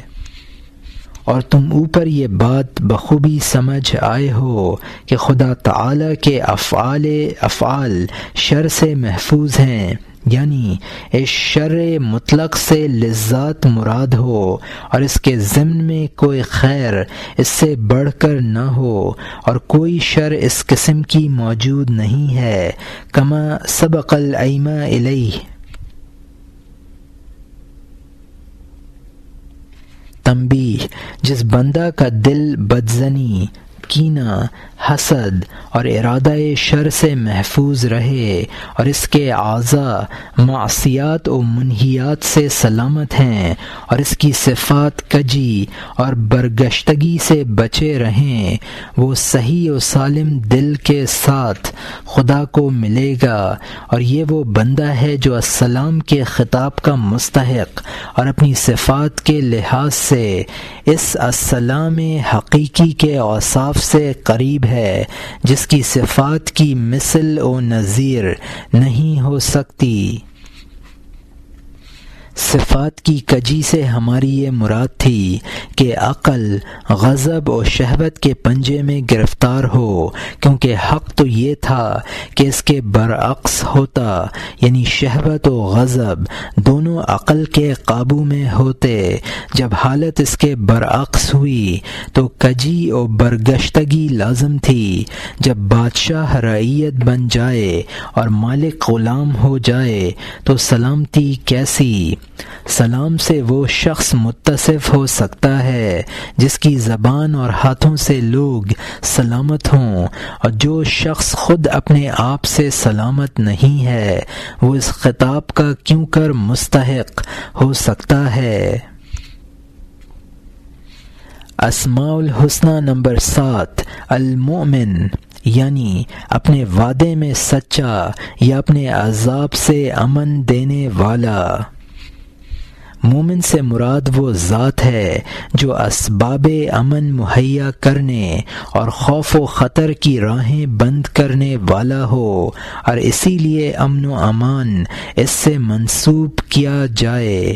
اور تم اوپر یہ بات بخوبی سمجھ آئے ہو کہ خدا تعالی کے افعال شر سے محفوظ ہیں، یعنی اس شر مطلق سے لذات مراد ہو اور اس کے ضمن میں کوئی خیر اس سے بڑھ کر نہ ہو اور کوئی شر اس قسم کی موجود نہیں ہے، کما سبق العلم الیہ۔ تنبیہ: جس بندہ کا دل بدظنی، کینہ، حسد اور ارادہ شر سے محفوظ رہے اور اس کے اعضاء معصیات و منہیات سے سلامت ہیں اور اس کی صفات کجی اور برگشتگی سے بچے رہیں، وہ صحیح و سالم دل کے ساتھ خدا کو ملے گا، اور یہ وہ بندہ ہے جو السلام کے خطاب کا مستحق اور اپنی صفات کے لحاظ سے اس السلام حقیقی کے اوصاف سے قریب ہے جس کی صفات کی مثل و نظیر نہیں ہو سکتی۔ صفات کی کجی سے ہماری یہ مراد تھی کہ عقل غضب و شہوت کے پنجے میں گرفتار ہو، کیونکہ حق تو یہ تھا کہ اس کے برعکس ہوتا، یعنی شہوت و غضب دونوں عقل کے قابو میں ہوتے۔ جب حالت اس کے برعکس ہوئی تو کجی و برگشتگی لازم تھی۔ جب بادشاہ رعیت بن جائے اور مالک غلام ہو جائے تو سلامتی کیسی؟ سلام سے وہ شخص متصف ہو سکتا ہے جس کی زبان اور ہاتھوں سے لوگ سلامت ہوں، اور جو شخص خود اپنے آپ سے سلامت نہیں ہے وہ اس خطاب کا کیوں کر مستحق ہو سکتا ہے؟ اسماء الحسنی نمبر 7 المؤمن، یعنی اپنے وعدے میں سچا یا اپنے عذاب سے امن دینے والا۔ مومن سے مراد وہ ذات ہے جو اسباب امن مہیا کرنے اور خوف و خطر کی راہیں بند کرنے والا ہو، اور اسی لیے امن و امان اس سے منسوب کیا جائے۔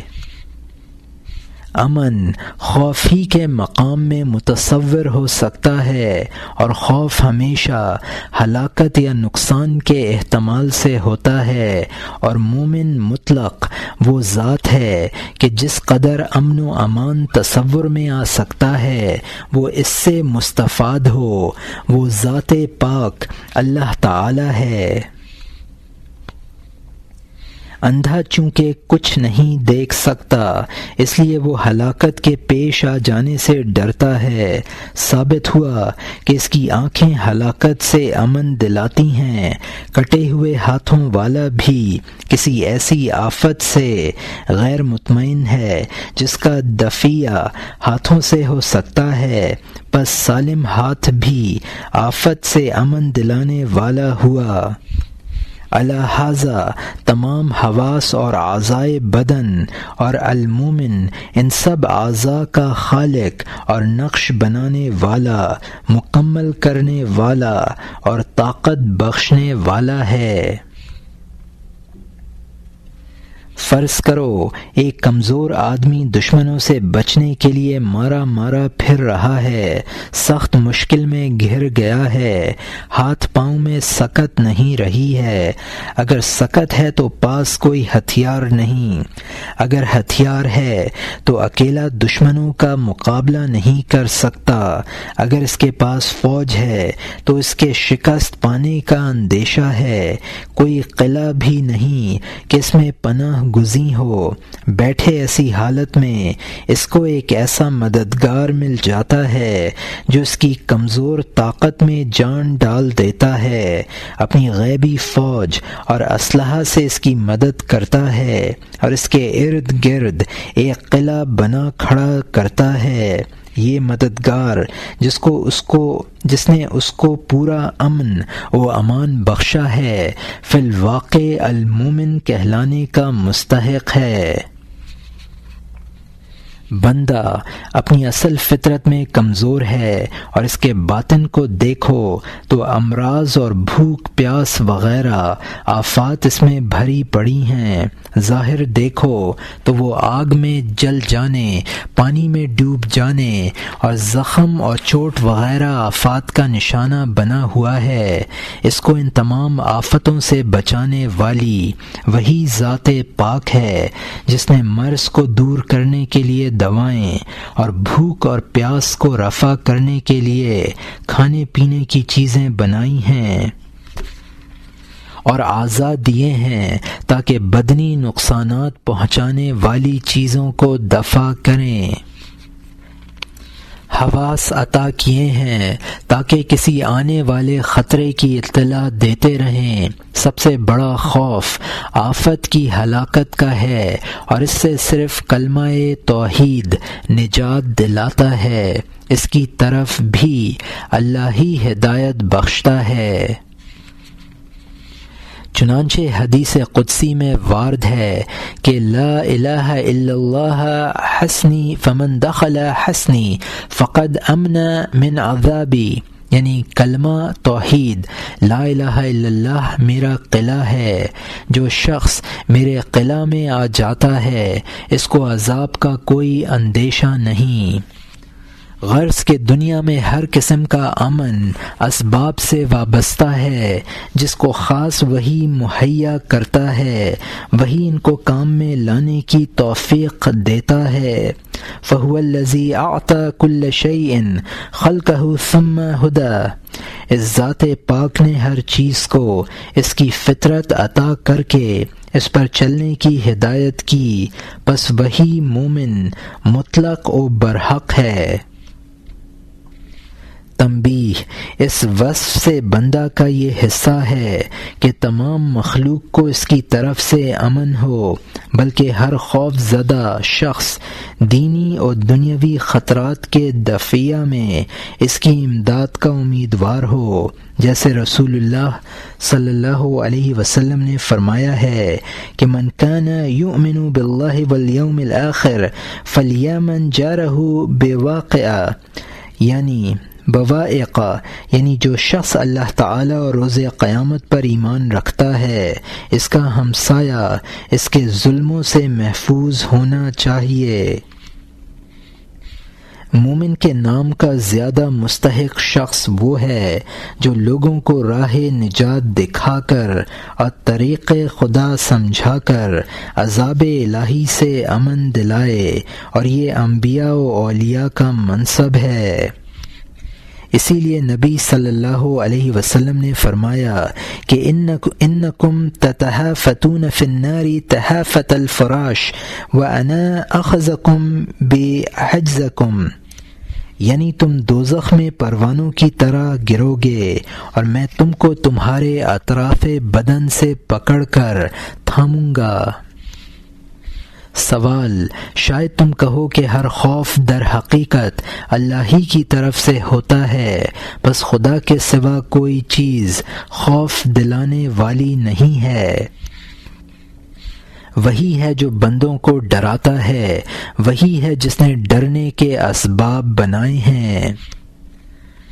امن خوف ہی کے مقام میں متصور ہو سکتا ہے، اور خوف ہمیشہ ہلاکت یا نقصان کے احتمال سے ہوتا ہے، اور مومن مطلق وہ ذات ہے کہ جس قدر امن و امان تصور میں آ سکتا ہے وہ اس سے مستفاد ہو، وہ ذات پاک اللہ تعالی ہے۔ اندھا چونکہ کچھ نہیں دیکھ سکتا اس لیے وہ ہلاکت کے پیش آ جانے سے ڈرتا ہے۔ ثابت ہوا کہ اس کی آنکھیں ہلاکت سے امن دلاتی ہیں۔ کٹے ہوئے ہاتھوں والا بھی کسی ایسی آفت سے غیر مطمئن ہے جس کا دفیع ہاتھوں سے ہو سکتا ہے، پس سالم ہاتھ بھی آفت سے امن دلانے والا ہوا۔ الہٰذا تمام حواس اور اعضائے بدن اور المومن ان سب اعضاء کا خالق اور نقش بنانے والا، مکمل کرنے والا اور طاقت بخشنے والا ہے۔ فرض کرو ایک کمزور آدمی دشمنوں سے بچنے کے لیے مارا پھر رہا ہے، سخت مشکل میں گھر گیا ہے، ہاتھ پاؤں میں سکت نہیں رہی ہے۔ اگر سکت ہے تو پاس کوئی ہتھیار نہیں، اگر ہتھیار ہے تو اکیلا دشمنوں کا مقابلہ نہیں کر سکتا، اگر اس کے پاس فوج ہے تو اس کے شکست پانے کا اندیشہ ہے، کوئی قلعہ بھی نہیں کہ اس میں پناہ گزین ہو۔ بیٹھے ایسی حالت میں اس کو ایک ایسا مددگار مل جاتا ہے جو اس کی کمزور طاقت میں جان ڈال دیتا ہے، اپنی غیبی فوج اور اسلحہ سے اس کی مدد کرتا ہے اور اس کے ارد گرد ایک قلعہ بنا کھڑا کرتا ہے۔ یہ مددگار جس نے اس کو پورا امن و امان بخشا ہے، فی الواقع المومن کہلانے کا مستحق ہے۔ بندہ اپنی اصل فطرت میں کمزور ہے، اور اس کے باطن کو دیکھو تو امراض اور بھوک پیاس وغیرہ آفات اس میں بھری پڑی ہیں۔ ظاہر دیکھو تو وہ آگ میں جل جانے، پانی میں ڈوب جانے اور زخم اور چوٹ وغیرہ آفات کا نشانہ بنا ہوا ہے۔ اس کو ان تمام آفتوں سے بچانے والی وہی ذات پاک ہے جس نے مرض کو دور کرنے کے لیے دوائیں اور بھوک اور پیاس کو رفع کرنے کے لیے کھانے پینے کی چیزیں بنائی ہیں اور اعضاء دیے ہیں تاکہ بدنی نقصانات پہنچانے والی چیزوں کو دفع کریں۔ حواس عطا کیے ہیں تاکہ کسی آنے والے خطرے کی اطلاع دیتے رہیں۔ سب سے بڑا خوف آفت کی ہلاکت کا ہے، اور اس سے صرف کلمہ توحید نجات دلاتا ہے۔ اس کی طرف بھی اللہ ہی ہدایت بخشتا ہے۔ چنانچہ حدیث قدسی میں وارد ہے کہ لا الہ الا اللہ حسنی فمن دخل حسنی فقد امن من عذابی، یعنی کلمہ توحید لا الہ الا اللہ میرا قلعہ ہے، جو شخص میرے قلعہ میں آ جاتا ہے اس کو عذاب کا کوئی اندیشہ نہیں۔ غرض کہ دنیا میں ہر قسم کا امن اسباب سے وابستہ ہے، جس کو خاص وہی مہیا کرتا ہے، وہی ان کو کام میں لانے کی توفیق دیتا ہے۔ فَهُوَ الَّذِي أَعْطَى كُلَّ شَيْءٍ خَلْقَهُ ثُمَّ هُدَى، اس ذات پاک نے ہر چیز کو اس کی فطرت عطا کر کے اس پر چلنے کی ہدایت کی، پس وہی مومن مطلق و برحق ہے۔ تنبیہ، اس وصف سے بندہ کا یہ حصہ ہے کہ تمام مخلوق کو اس کی طرف سے امن ہو، بلکہ ہر خوف زدہ شخص دینی اور دنیاوی خطرات کے دفعہ میں اس کی امداد کا امیدوار ہو، جیسے رسول اللہ صلی اللہ علیہ وسلم نے فرمایا ہے کہ من کان یؤمن باللہ والیوم الآخر فلیامن جارہ بواقعہ، یعنی بوائقہ، یعنی جو شخص اللہ تعالی اور روز قیامت پر ایمان رکھتا ہے اس کا ہمسایہ اس کے ظلموں سے محفوظ ہونا چاہیے۔ مومن کے نام کا زیادہ مستحق شخص وہ ہے جو لوگوں کو راہ نجات دکھا کر اور طریق خدا سمجھا کر عذاب الہی سے امن دلائے، اور یہ انبیاء و اولیاء کا منصب ہے۔ اسی لیے نبی صلی اللہ علیہ وسلم نے فرمایا کہ انکم تتہافتون فی النار تہافت الفراش وانا اخذکم بحجزکم، یعنی تم دوزخ میں پروانوں کی طرح گرو گے اور میں تم کو تمہارے اطراف بدن سے پکڑ کر تھاموں گا۔ سوال، شاید تم کہو کہ ہر خوف در حقیقت اللہ ہی کی طرف سے ہوتا ہے، بس خدا کے سوا کوئی چیز خوف دلانے والی نہیں ہے۔ وہی ہے جو بندوں کو ڈراتا ہے، وہی ہے جس نے ڈرنے کے اسباب بنائے ہیں،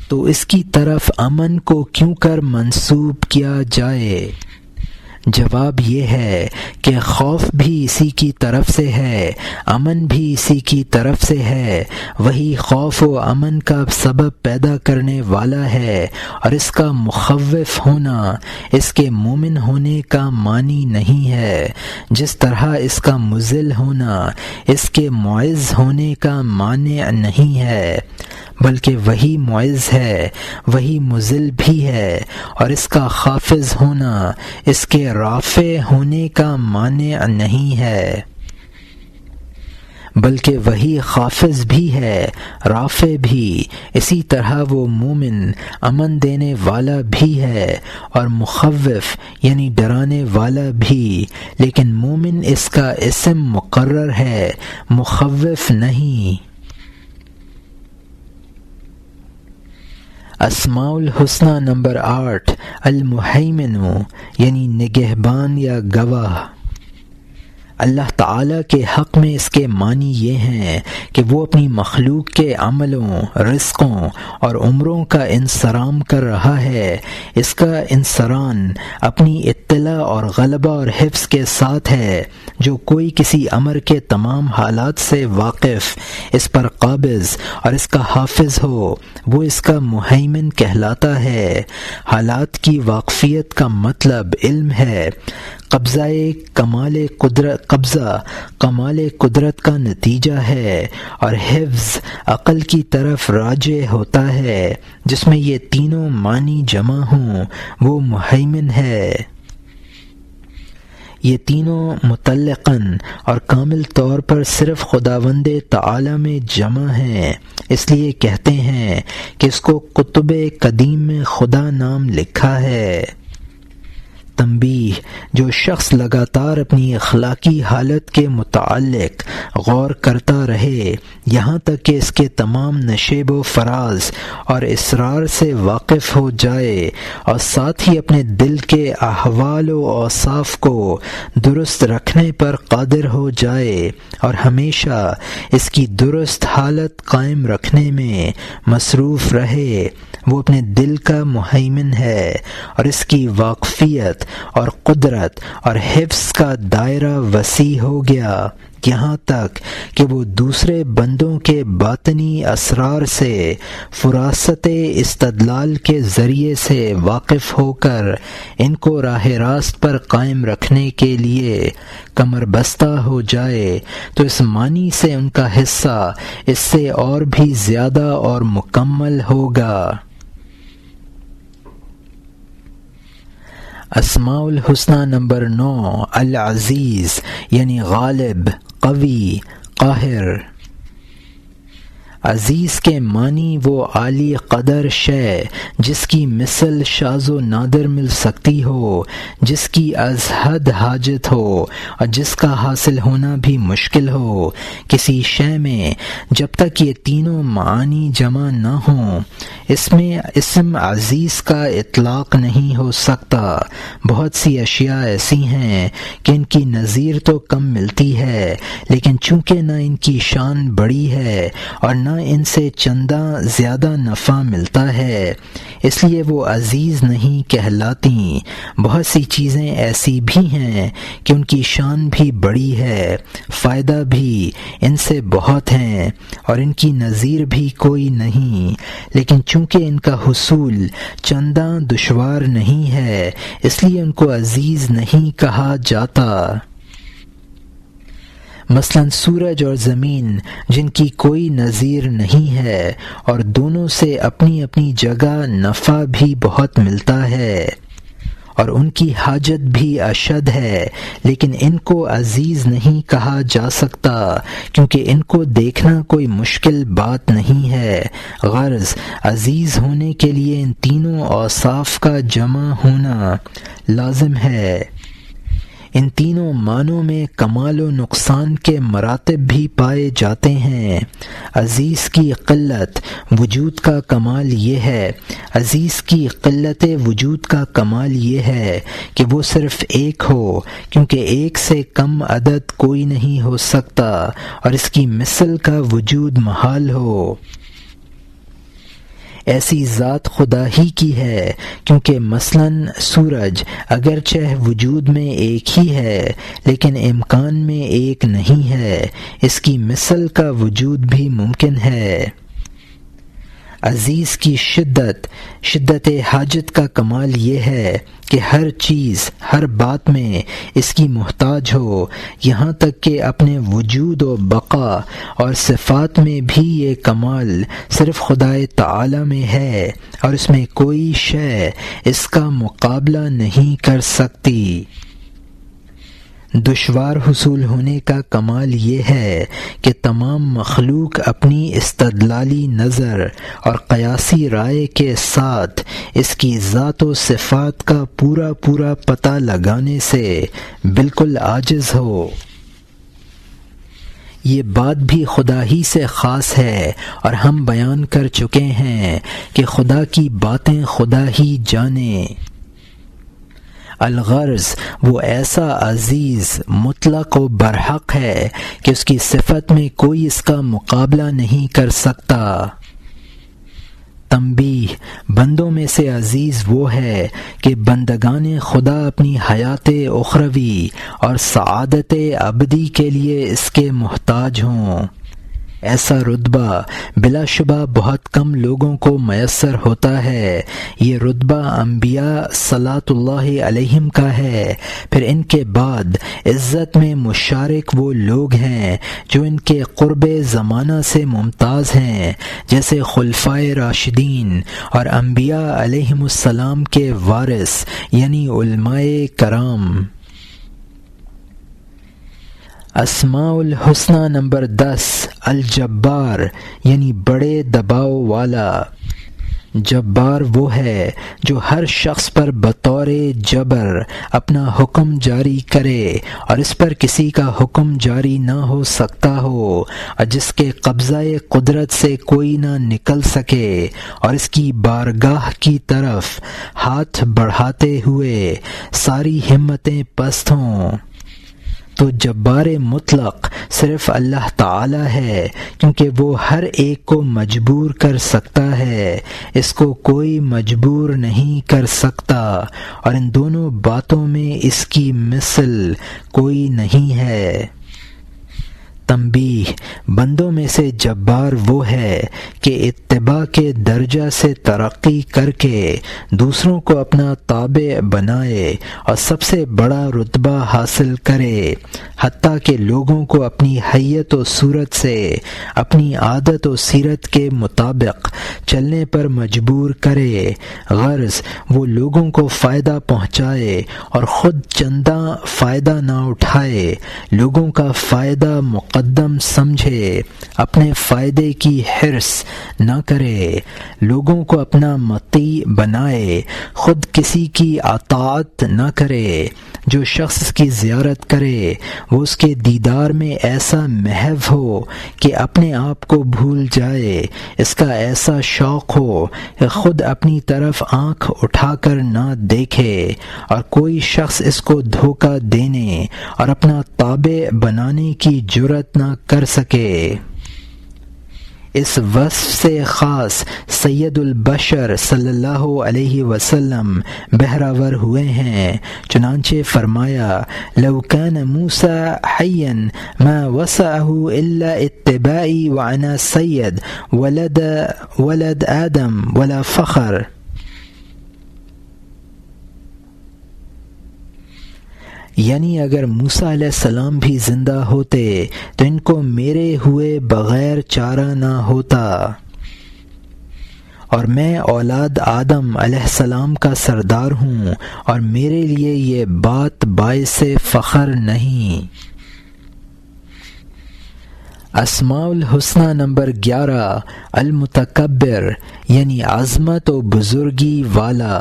تو اس کی طرف امن کو کیوں کر منسوب کیا جائے؟ جواب یہ ہے کہ خوف بھی اسی کی طرف سے ہے، امن بھی اسی کی طرف سے ہے، وہی خوف و امن کا سبب پیدا کرنے والا ہے، اور اس کا مخوف ہونا اس کے مومن ہونے کا معنی نہیں ہے، جس طرح اس کا مذل ہونا اس کے معز ہونے کا معنی نہیں ہے، بلکہ وہی معز ہے، وہی مذل بھی ہے، اور اس کا خافض ہونا اس کے رافع ہونے کا معنی نہیں ہے، بلکہ وہی خافض بھی ہے، رافع بھی۔ اسی طرح وہ مومن امن دینے والا بھی ہے اور مخوف یعنی ڈرانے والا بھی، لیکن مومن اس کا اسم مقرر ہے، مخوف نہیں۔ اسماء الحسنہ نمبر 8 المہیمن یعنی نگہبان یا گواہ۔ اللہ تعالیٰ کے حق میں اس کے معنی یہ ہیں کہ وہ اپنی مخلوق کے عملوں، رزقوں اور عمروں کا انصرام کر رہا ہے۔ اس کا انصران اپنی اطلاع اور غلبہ اور حفظ کے ساتھ ہے۔ جو کوئی کسی امر کے تمام حالات سے واقف، اس پر قابض اور اس کا حافظ ہو، وہ اس کا مہیمن کہلاتا ہے۔ حالات کی واقفیت کا مطلب علم ہے۔ قبضہ کمال قدرت کا نتیجہ ہے، اور حفظ عقل کی طرف راجع ہوتا ہے۔ جس میں یہ تینوں معنی جمع ہوں وہ مہیمن ہے۔ یہ تینوں مطلقاً اور کامل طور پر صرف خداوند تعالی میں جمع ہیں، اس لیے کہتے ہیں کہ اس کو کتب قدیم میں خدا نام لکھا ہے۔ تنبیہ: جو شخص لگاتار اپنی اخلاقی حالت کے متعلق غور کرتا رہے یہاں تک کہ اس کے تمام نشیب و فراز اور اسرار سے واقف ہو جائے، اور ساتھ ہی اپنے دل کے احوال و اوصاف کو درست رکھنے پر قادر ہو جائے اور ہمیشہ اس کی درست حالت قائم رکھنے میں مصروف رہے، وہ اپنے دل کا مہیمن ہے، اور اس کی واقفیت اور قدرت اور حفظ کا دائرہ وسیع ہو گیا، یہاں تک کہ وہ دوسرے بندوں کے باطنی اسرار سے فراست استدلال کے ذریعے سے واقف ہو کر ان کو راہ راست پر قائم رکھنے کے لیے کمر بستہ ہو جائے، تو اس معنی سے ان کا حصہ اس سے اور بھی زیادہ اور مکمل ہوگا۔ اسماء الحسنہ نمبر 9 العزیز یعنی غالب، قوی، قاہر۔ عزیز کے معنی وہ عالی قدر شے جس کی مثل شاذ و نادر مل سکتی ہو، جس کی از حد حاجت ہو اور جس کا حاصل ہونا بھی مشکل ہو۔ کسی شے میں جب تک یہ تینوں معانی جمع نہ ہوں اس میں اسم عزیز کا اطلاق نہیں ہو سکتا۔ بہت سی اشیاء ایسی ہیں کہ ان کی نظیر تو کم ملتی ہے، لیکن چونکہ نہ ان کی شان بڑی ہے اور نہ ان سے چندہ زیادہ نفع ملتا ہے، اس لیے وہ عزیز نہیں کہلاتی۔ بہت سی چیزیں ایسی بھی ہیں کہ ان کی شان بھی بڑی ہے، فائدہ بھی ان سے بہت ہیں اور ان کی نظیر بھی کوئی نہیں، لیکن چونکہ ان کا حصول چندہ دشوار نہیں ہے اس لیے ان کو عزیز نہیں کہا جاتا۔ مثلاً سورج اور زمین جن کی کوئی نظیر نہیں ہے اور دونوں سے اپنی اپنی جگہ نفع بھی بہت ملتا ہے اور ان کی حاجت بھی اشد ہے، لیکن ان کو عزیز نہیں کہا جا سکتا کیونکہ ان کو دیکھنا کوئی مشکل بات نہیں ہے۔ غرض عزیز ہونے کے لیے ان تینوں اوصاف کا جمع ہونا لازم ہے۔ ان تینوں معنوں میں کمال و نقصان کے مراتب بھی پائے جاتے ہیں۔ عزیز کی قلت وجود کا کمال یہ ہے، عزیز کی قلت وجود کا کمال یہ ہے کہ وہ صرف ایک ہو، کیونکہ ایک سے کم عدد کوئی نہیں ہو سکتا اور اس کی مثل کا وجود محال ہو۔ ایسی ذات خدا ہی کی ہے، کیونکہ مثلاً سورج اگرچہ وجود میں ایک ہی ہے لیکن امکان میں ایک نہیں ہے، اس کی مثل کا وجود بھی ممکن ہے۔ عزیز کی شدت حاجت کا کمال یہ ہے کہ ہر چیز ہر بات میں اس کی محتاج ہو، یہاں تک کہ اپنے وجود و بقا اور صفات میں بھی یہ کمال صرف خدائے تعالی میں ہے اور اس میں کوئی شے اس کا مقابلہ نہیں کر سکتی۔ دشوار حصول ہونے کا کمال یہ ہے کہ تمام مخلوق اپنی استدلالی نظر اور قیاسی رائے کے ساتھ اس کی ذات و صفات کا پورا پتہ لگانے سے بالکل عاجز ہو۔ یہ بات بھی خدا ہی سے خاص ہے، اور ہم بیان کر چکے ہیں کہ خدا کی باتیں خدا ہی جانے۔ الغرض وہ ایسا عزیز مطلق و برحق ہے کہ اس کی صفت میں کوئی اس کا مقابلہ نہیں کر سکتا۔ تنبیہ: بندوں میں سے عزیز وہ ہے کہ بندگان خدا اپنی حیات اخروی اور سعادت ابدی کے لیے اس کے محتاج ہوں۔ ایسا رتبہ بلا شبہ بہت کم لوگوں کو میسر ہوتا ہے۔ یہ رتبہ انبیاء صلوات اللہ علیہم کا ہے۔ پھر ان کے بعد عزت میں مشارک وہ لوگ ہیں جو ان کے قرب زمانہ سے ممتاز ہیں، جیسے خلفائے راشدین اور انبیاء علیہم السلام کے وارث یعنی علماء کرام۔ اسماء الحسنی نمبر 10 الجبار یعنی بڑے دباؤ والا۔ جبار وہ ہے جو ہر شخص پر بطور جبر اپنا حکم جاری کرے اور اس پر کسی کا حکم جاری نہ ہو سکتا ہو، اور جس کے قبضہ قدرت سے کوئی نہ نکل سکے، اور اس کی بارگاہ کی طرف ہاتھ بڑھاتے ہوئے ساری ہمتیں پست ہوں۔ تو جبار مطلق صرف اللہ تعالی ہے، کیونکہ وہ ہر ایک کو مجبور کر سکتا ہے، اس کو کوئی مجبور نہیں کر سکتا، اور ان دونوں باتوں میں اس کی مثل کوئی نہیں ہے۔ تنبیہ: بندوں میں سے جبار وہ ہے کہ اتباع کے درجہ سے ترقی کر کے دوسروں کو اپنا تابع بنائے اور سب سے بڑا رتبہ حاصل کرے، حتیٰ کہ لوگوں کو اپنی حیت و صورت سے اپنی عادت و سیرت کے مطابق چلنے پر مجبور کرے، غرض وہ لوگوں کو فائدہ پہنچائے اور خود چندہ فائدہ نہ اٹھائے، لوگوں کا فائدہ مقدم سمجھے، اپنے فائدے کی حرص نہ کرے، لوگوں کو اپنا مطیع بنائے، خود کسی کی اطاعت نہ کرے۔ جو شخص اس کی زیارت کرے وہ اس کے دیدار میں ایسا محو ہو کہ اپنے آپ کو بھول جائے، اس کا ایسا شوق ہو کہ خود اپنی طرف آنکھ اٹھا کر نہ دیکھے، اور کوئی شخص اس کو دھوکہ دینے اور اپنا تابع بنانے کی جرأت نہ کر سکے۔ اس وصف سے خاص سید البشر صلی اللہ علیہ وسلم بہراور ہوئے ہیں، چنانچہ فرمایا: لو کان موسیٰ حیا ما وسعه الا اتباعی وانا سید ولد آدم ولا فخر۔ یعنی اگر موسیٰ علیہ السلام بھی زندہ ہوتے تو ان کو میرے ہوئے بغیر چارہ نہ ہوتا، اور میں اولاد آدم علیہ السلام کا سردار ہوں، اور میرے لیے یہ بات باعث فخر نہیں۔ اسماء الحسنی نمبر 11 المتکبر یعنی عظمت و بزرگی والا۔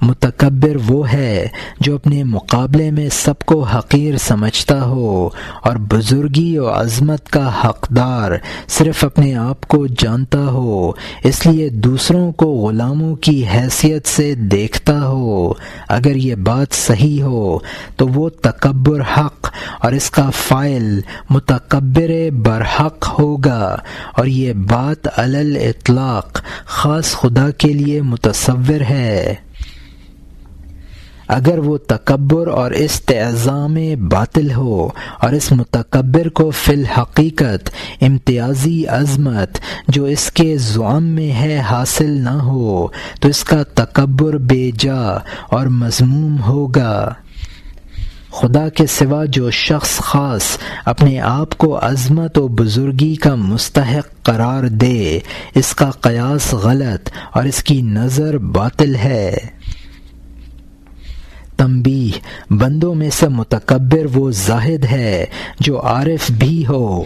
متکبر وہ ہے جو اپنے مقابلے میں سب کو حقیر سمجھتا ہو اور بزرگی و عظمت کا حقدار صرف اپنے آپ کو جانتا ہو، اس لیے دوسروں کو غلاموں کی حیثیت سے دیکھتا ہو۔ اگر یہ بات صحیح ہو تو وہ تکبر حق اور اس کا فاعل متکبر برحق ہوگا، اور یہ بات علی الاطلاق خاص خدا کے لیے متصور ہے۔ اگر وہ تکبر اور استعظام باطل ہو اور اس متکبر کو فی الحقیقت امتیازی عظمت جو اس کے زعم میں ہے حاصل نہ ہو تو اس کا تکبر بے جا اور مذموم ہوگا۔ خدا کے سوا جو شخص خاص اپنے آپ کو عظمت و بزرگی کا مستحق قرار دے، اس کا قیاس غلط اور اس کی نظر باطل ہے۔ تنبیہ: بندوں میں سے متکبر وہ زاہد ہے جو عارف بھی ہو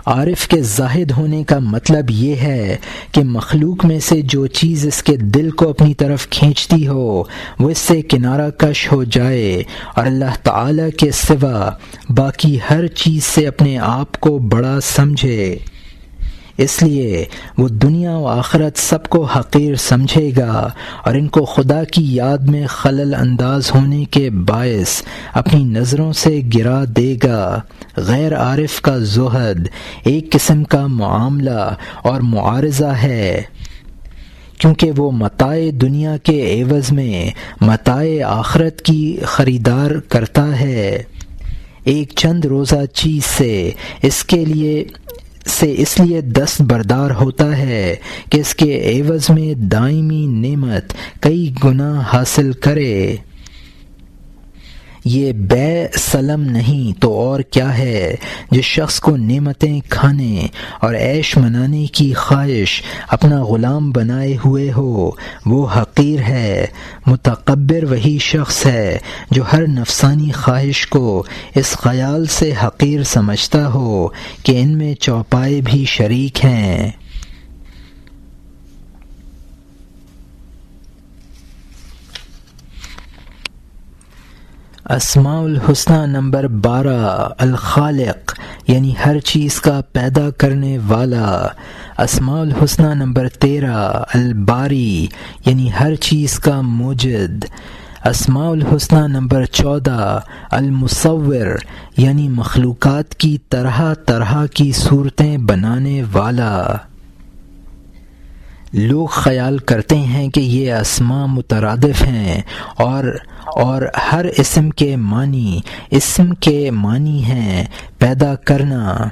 عارف کے زاہد ہونے کا مطلب یہ ہے کہ مخلوق میں سے جو چیز اس کے دل کو اپنی طرف کھینچتی ہو وہ اس سے کنارہ کش ہو جائے اور اللہ تعالی کے سوا باقی ہر چیز سے اپنے آپ کو بڑا سمجھے۔ اس لیے وہ دنیا و آخرت سب کو حقیر سمجھے گا اور ان کو خدا کی یاد میں خلل انداز ہونے کے باعث اپنی نظروں سے گرا دے گا۔ غیر عارف کا زہد ایک قسم کا معاملہ اور معارضہ ہے، کیونکہ وہ متاع دنیا کے عوض میں متاع آخرت کی خریدار کرتا ہے۔ ایک چند روزہ چیز سے اس لیے دست بردار ہوتا ہے کہ اس کے عوض میں دائمی نعمت کئی گنا حاصل کرے۔ یہ بے سلم نہیں تو اور کیا ہے۔ جس شخص کو نعمتیں کھانے اور عیش منانے کی خواہش اپنا غلام بنائے ہوئے ہو وہ حقیر ہے۔ متکبر وہی شخص ہے جو ہر نفسانی خواہش کو اس خیال سے حقیر سمجھتا ہو کہ ان میں چوپائے بھی شریک ہیں۔ اسماء الحسنی نمبر 12 الخالق یعنی ہر چیز کا پیدا کرنے والا۔ اسماء الحسنی نمبر 13 الباری یعنی ہر چیز کا موجد۔ اسماء الحسنی نمبر 14 المصور یعنی مخلوقات کی طرح طرح کی صورتیں بنانے والا۔ لوگ خیال کرتے ہیں کہ یہ اسماء مترادف ہیں اور ہر اسم کے معنی ہیں پیدا کرنا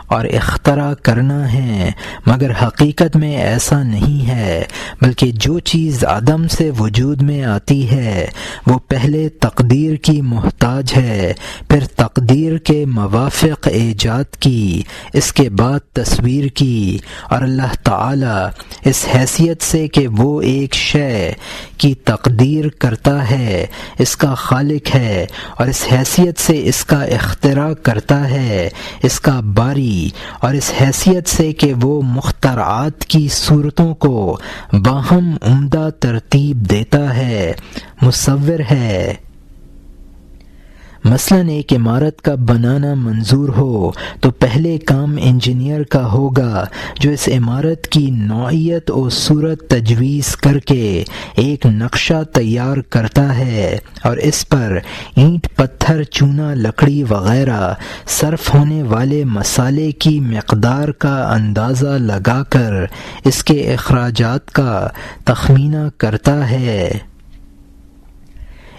اور اختراع کرنا ہے، مگر حقیقت میں ایسا نہیں ہے، بلکہ جو چیز عدم سے وجود میں آتی ہے وہ پہلے تقدیر کی محتاج ہے، پھر تقدیر کے موافق ایجاد کی، اس کے بعد تصویر کی، اور اللہ تعالی اس حیثیت سے کہ وہ ایک شے کی تقدیر کرتا ہے اس کا خالق ہے، اور اس حیثیت سے اس کا اختراع کرتا ہے اس کا باری، اور اس حیثیت سے کہ وہ مخترعات کی صورتوں کو باہم عمدہ ترتیب دیتا ہے مصور ہے۔ مثلا ایک عمارت کا بنانا منظور ہو تو پہلے کام انجینئر کا ہوگا جو اس عمارت کی نوعیت و صورت تجویز کر کے ایک نقشہ تیار کرتا ہے اور اس پر اینٹ پتھر چونا لکڑی وغیرہ صرف ہونے والے مسالے کی مقدار کا اندازہ لگا کر اس کے اخراجات کا تخمینہ کرتا ہے۔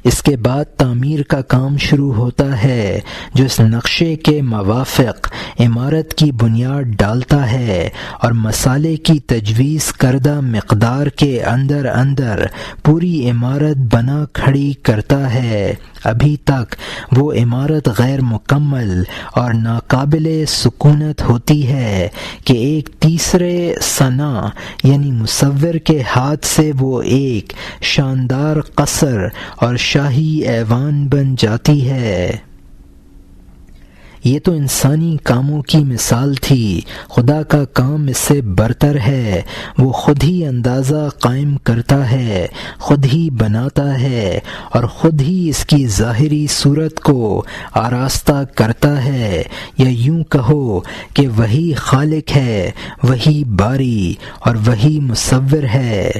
اس کے بعد تعمیر کا کام شروع ہوتا ہے جو اس نقشے کے موافق عمارت کی بنیاد ڈالتا ہے اور مسالے کی تجویز کردہ مقدار کے اندر پوری عمارت بنا کھڑی کرتا ہے۔ ابھی تک وہ عمارت غیر مکمل اور ناقابل سکونت ہوتی ہے کہ ایک تیسرے صنع یعنی مصور کے ہاتھ سے وہ ایک شاندار قصر اور شاہی ایوان بن جاتی ہے۔ یہ تو انسانی کاموں کی مثال تھی، خدا کا کام اس سے برتر ہے۔ وہ خود ہی اندازہ قائم کرتا ہے، خود ہی بناتا ہے اور خود ہی اس کی ظاہری صورت کو آراستہ کرتا ہے، یا یوں کہو کہ وہی خالق ہے، وہی باری اور وہی مصور ہے۔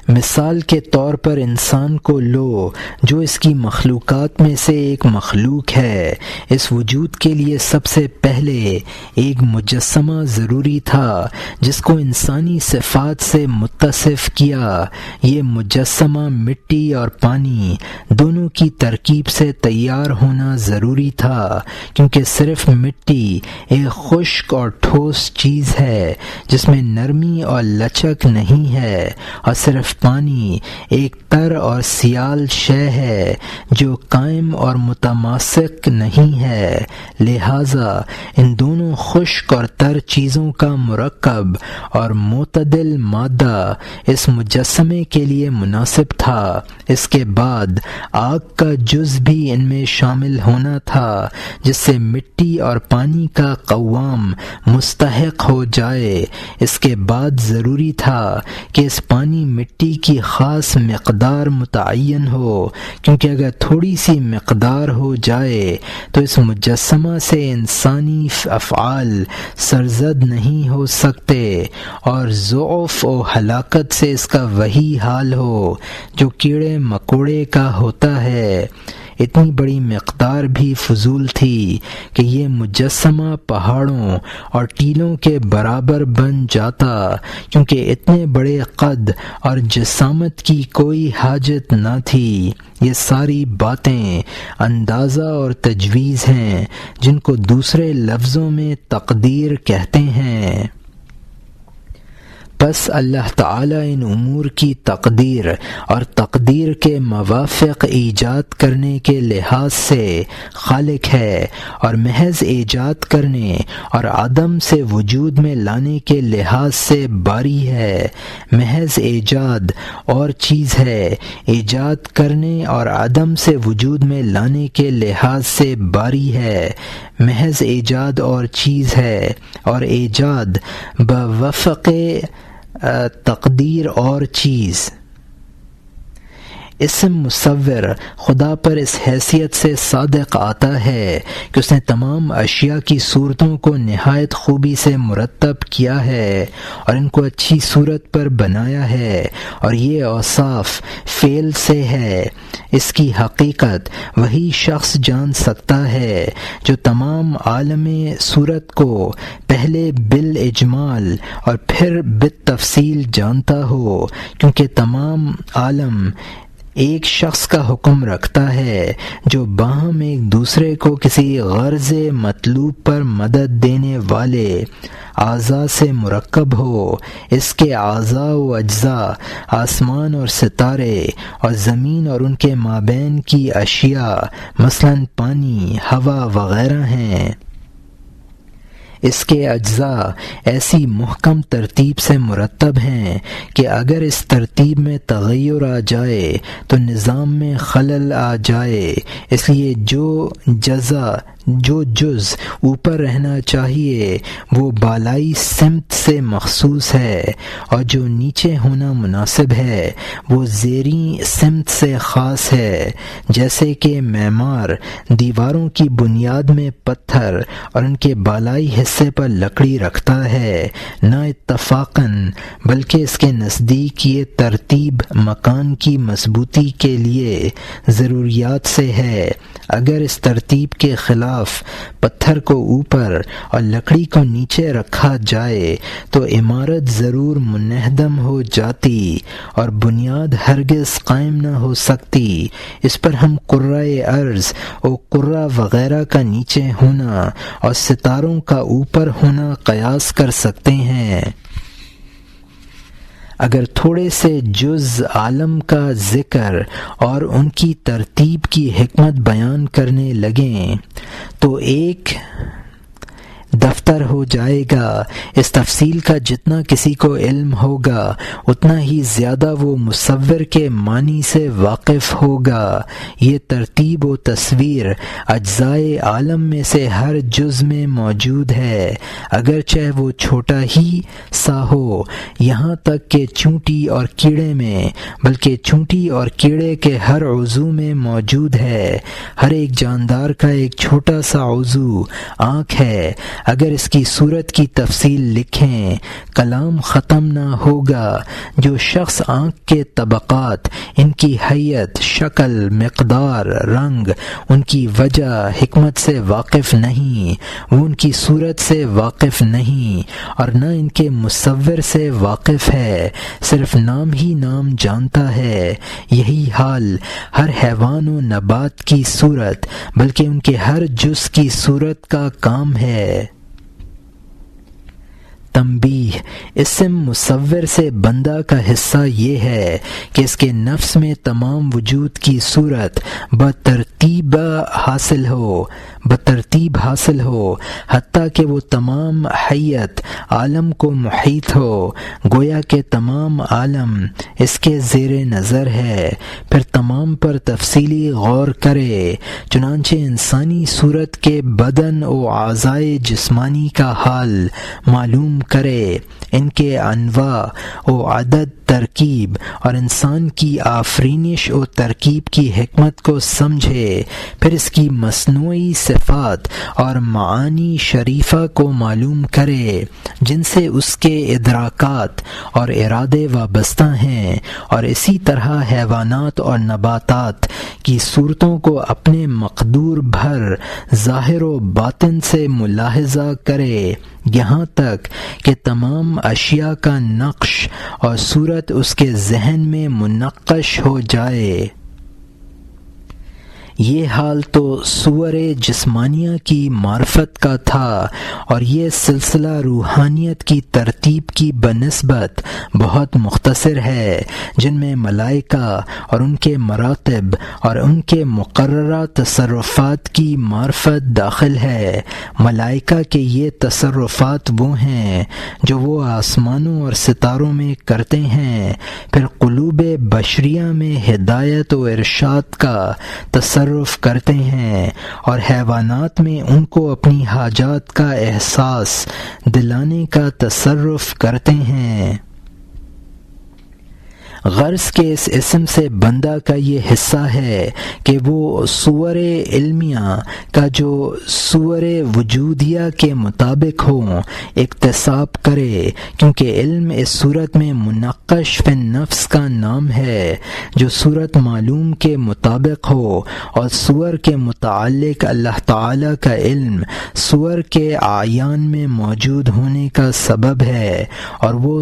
مثال کے طور پر انسان کو لو جو اس کی مخلوقات میں سے ایک مخلوق ہے۔ اس وجود کے لیے سب سے پہلے ایک مجسمہ ضروری تھا جس کو انسانی صفات سے متصف کیا۔ یہ مجسمہ مٹی اور پانی دونوں کی ترکیب سے تیار ہونا ضروری تھا، کیونکہ صرف مٹی ایک خشک اور ٹھوس چیز ہے جس میں نرمی اور لچک نہیں ہے، اور صرف پانی ایک تر اور سیال شے ہے جو قائم اور متماسک نہیں ہے، لہذا ان دونوں خشک اور تر چیزوں کا مرکب اور معتدل مادہ اس مجسمے کے لیے مناسب تھا۔ اس کے بعد آگ کا جز بھی ان میں شامل ہونا تھا، جس سے مٹی اور پانی کا قوام مستحق ہو جائے۔ اس کے بعد ضروری تھا کہ اس پانی مٹی کی خاص مقدار متعین ہو، کیونکہ اگر تھوڑی سی مقدار ہو جائے تو اس مجسمہ سے انسانی افعال سرزد نہیں ہو سکتے، اور ضعف و ہلاکت سے اس کا وہی حال ہو جو کیڑے مکوڑے کا ہوتا ہے۔ اتنی بڑی مقدار بھی فضول تھی کہ یہ مجسمہ پہاڑوں اور ٹیلوں کے برابر بن جاتا، کیونکہ اتنے بڑے قد اور جسامت کی کوئی حاجت نہ تھی۔ یہ ساری باتیں اندازہ اور تجویز ہیں، جن کو دوسرے لفظوں میں تقدیر کہتے ہیں۔ بس اللہ تعالیٰ ان امور کی تقدیر اور تقدیر کے موافق ایجاد کرنے کے لحاظ سے خالق ہے، اور محض ایجاد کرنے اور عدم سے وجود میں لانے کے لحاظ سے باری ہے۔ محض ایجاد اور چیز ہے، ایجاد کرنے اور عدم سے وجود میں لانے کے لحاظ سے باری ہے۔ محض ایجاد اور چیز ہے، اور ایجاد بوفق تقدیر اور چیز۔ اسم مصور خدا پر اس حیثیت سے صادق آتا ہے کہ اس نے تمام اشیاء کی صورتوں کو نہایت خوبی سے مرتب کیا ہے اور ان کو اچھی صورت پر بنایا ہے، اور یہ اوصاف فعل سے ہے۔ اس کی حقیقت وہی شخص جان سکتا ہے جو تمام عالم صورت کو پہلے بالاجمال اور پھر بالتفصیل جانتا ہو، کیونکہ تمام عالم ایک شخص کا حکم رکھتا ہے جو باہم ایک دوسرے کو کسی غرض مطلوب پر مدد دینے والے اعضاء سے مرکب ہو۔ اس کے اعضاء و اجزاء آسمان اور ستارے اور زمین اور ان کے مابین کی اشیاء مثلا پانی، ہوا وغیرہ ہیں۔ اس کے اجزاء ایسی محکم ترتیب سے مرتب ہیں کہ اگر اس ترتیب میں تغیر آ جائے تو نظام میں خلل آ جائے۔ اس لیے جو جز اوپر رہنا چاہیے وہ بالائی سمت سے مخصوص ہے، اور جو نیچے ہونا مناسب ہے وہ زیریں سمت سے خاص ہے۔ جیسے کہ معمار دیواروں کی بنیاد میں پتھر اور ان کے بالائی حصے پر لکڑی رکھتا ہے، نہ اتفاقاً بلکہ اس کے نزدیک یہ ترتیب مکان کی مضبوطی کے لیے ضروریات سے ہے۔ اگر اس ترتیب کے خلاف پتھر کو اوپر اور لکڑی کو نیچے رکھا جائے تو عمارت ضرور منہدم ہو جاتی اور بنیاد ہرگز قائم نہ ہو سکتی۔ اس پر ہم قرۂ ارض اور قرہ وغیرہ کا نیچے ہونا اور ستاروں کا اوپر ہونا قیاس کر سکتے ہیں۔ اگر تھوڑے سے جز عالم کا ذکر اور ان کی ترتیب کی حکمت بیان کرنے لگیں تو ایک دفتر ہو جائے گا۔ اس تفصیل کا جتنا کسی کو علم ہوگا اتنا ہی زیادہ وہ مصور کے معنی سے واقف ہوگا۔ یہ ترتیب و تصویر اجزائے عالم میں سے ہر جز میں موجود ہے، اگرچہ وہ چھوٹا ہی سا ہو، یہاں تک کہ چونٹی اور کیڑے میں، بلکہ چونٹی اور کیڑے کے ہر عضو میں موجود ہے۔ ہر ایک جاندار کا ایک چھوٹا سا عضو آنکھ ہے۔ اگر اس کی صورت کی تفصیل لکھیں کلام ختم نہ ہوگا۔ جو شخص آنکھ کے طبقات، ان کی حیت، شکل، مقدار، رنگ، ان کی وجہ، حکمت سے واقف نہیں، وہ ان کی صورت سے واقف نہیں اور نہ ان کے مصور سے واقف ہے، صرف نام ہی نام جانتا ہے۔ یہی حال ہر حیوان و نبات کی صورت بلکہ ان کے ہر جز کی صورت کا کام ہے۔ تنبیہ: اسم مصور سے بندہ کا حصہ یہ ہے کہ اس کے نفس میں تمام وجود کی صورت بترتیب حاصل ہو حتیٰ کہ وہ تمام حیت عالم کو محیط ہو، گویا کہ تمام عالم اس کے زیر نظر ہے، پھر تمام پر تفصیلی غور کرے، چنانچہ انسانی صورت کے بدن و اعضائے جسمانی کا حال معلوم کرے، ان کے انواع و عدد، ترکیب اور انسان کی آفرینش و ترکیب کی حکمت کو سمجھے، پھر اس کی مصنوعی صفات اور معانی شریفہ کو معلوم کرے جن سے اس کے ادراکات اور ارادے وابستہ ہیں، اور اسی طرح حیوانات اور نباتات کی صورتوں کو اپنے مقدور بھر ظاہر و باطن سے ملاحظہ کرے، یہاں تک کہ تمام اشیاء کا نقش اور صورت اس کے ذہن میں منقش ہو جائے۔ یہ حال تو صور جسمانیہ کی معرفت کا تھا، اور یہ سلسلہ روحانیت کی ترتیب کی بنسبت بہت مختصر ہے، جن میں ملائکہ اور ان کے مراتب اور ان کے مقررہ تصرفات کی معرفت داخل ہے۔ ملائکہ کے یہ تصرفات وہ ہیں جو وہ آسمانوں اور ستاروں میں کرتے ہیں، پھر قلوب بشریہ میں ہدایت و ارشاد کا تصرف کرتے ہیں، اور حیوانات میں ان کو اپنی حاجات کا احساس دلانے کا تصرف کرتے ہیں۔ غرض کے اس اسم سے بندہ کا یہ حصہ ہے کہ وہ صور علمیہ کا جو صور وجودیہ کے مطابق ہوں اکتساب کرے، کیونکہ علم اس صورت میں منقش فی النفس کا نام ہے، جو صورت معلوم کے مطابق ہو، اور صور کے متعلق اللہ تعالی کا علم صور کے اعیان میں موجود ہونے کا سبب ہے، اور وہ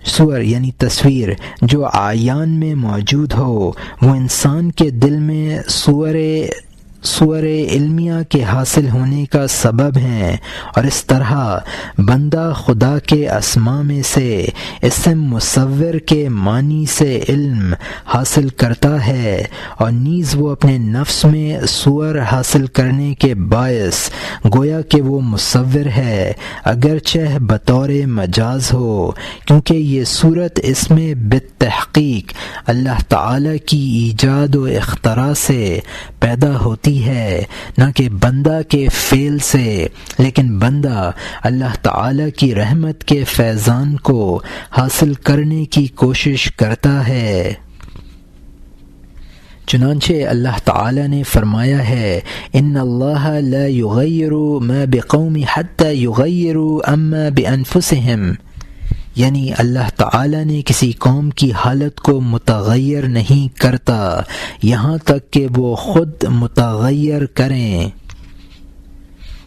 صور یعنی تصویر جو اعیان میں موجود ہو، وہ انسان کے دل میں صور علمیہ کے حاصل ہونے کا سبب ہیں، اور اس طرح بندہ خدا کے اسماء میں سے اسم مصور کے معنی سے علم حاصل کرتا ہے، اور نیز وہ اپنے نفس میں صور حاصل کرنے کے باعث گویا کہ وہ مصور ہے، اگرچہ بطور مجاز ہو، کیونکہ یہ صورت اس میں بالتحقیق اللہ تعالی کی ایجاد و اختراع سے پیدا ہوتی ہے، نہ کہ بندہ کے فعل سے، لیکن بندہ اللہ تعالی کی رحمت کے فیضان کو حاصل کرنے کی کوشش کرتا ہے۔ چنانچہ اللہ تعالی نے فرمایا ہے، ان اللہ لا یغیر ما بقوم حتی یغیروا ما بانفسہم، یعنی اللہ تعالی نے کسی قوم کی حالت کو متغیر نہیں کرتا یہاں تک کہ وہ خود متغیر کریں،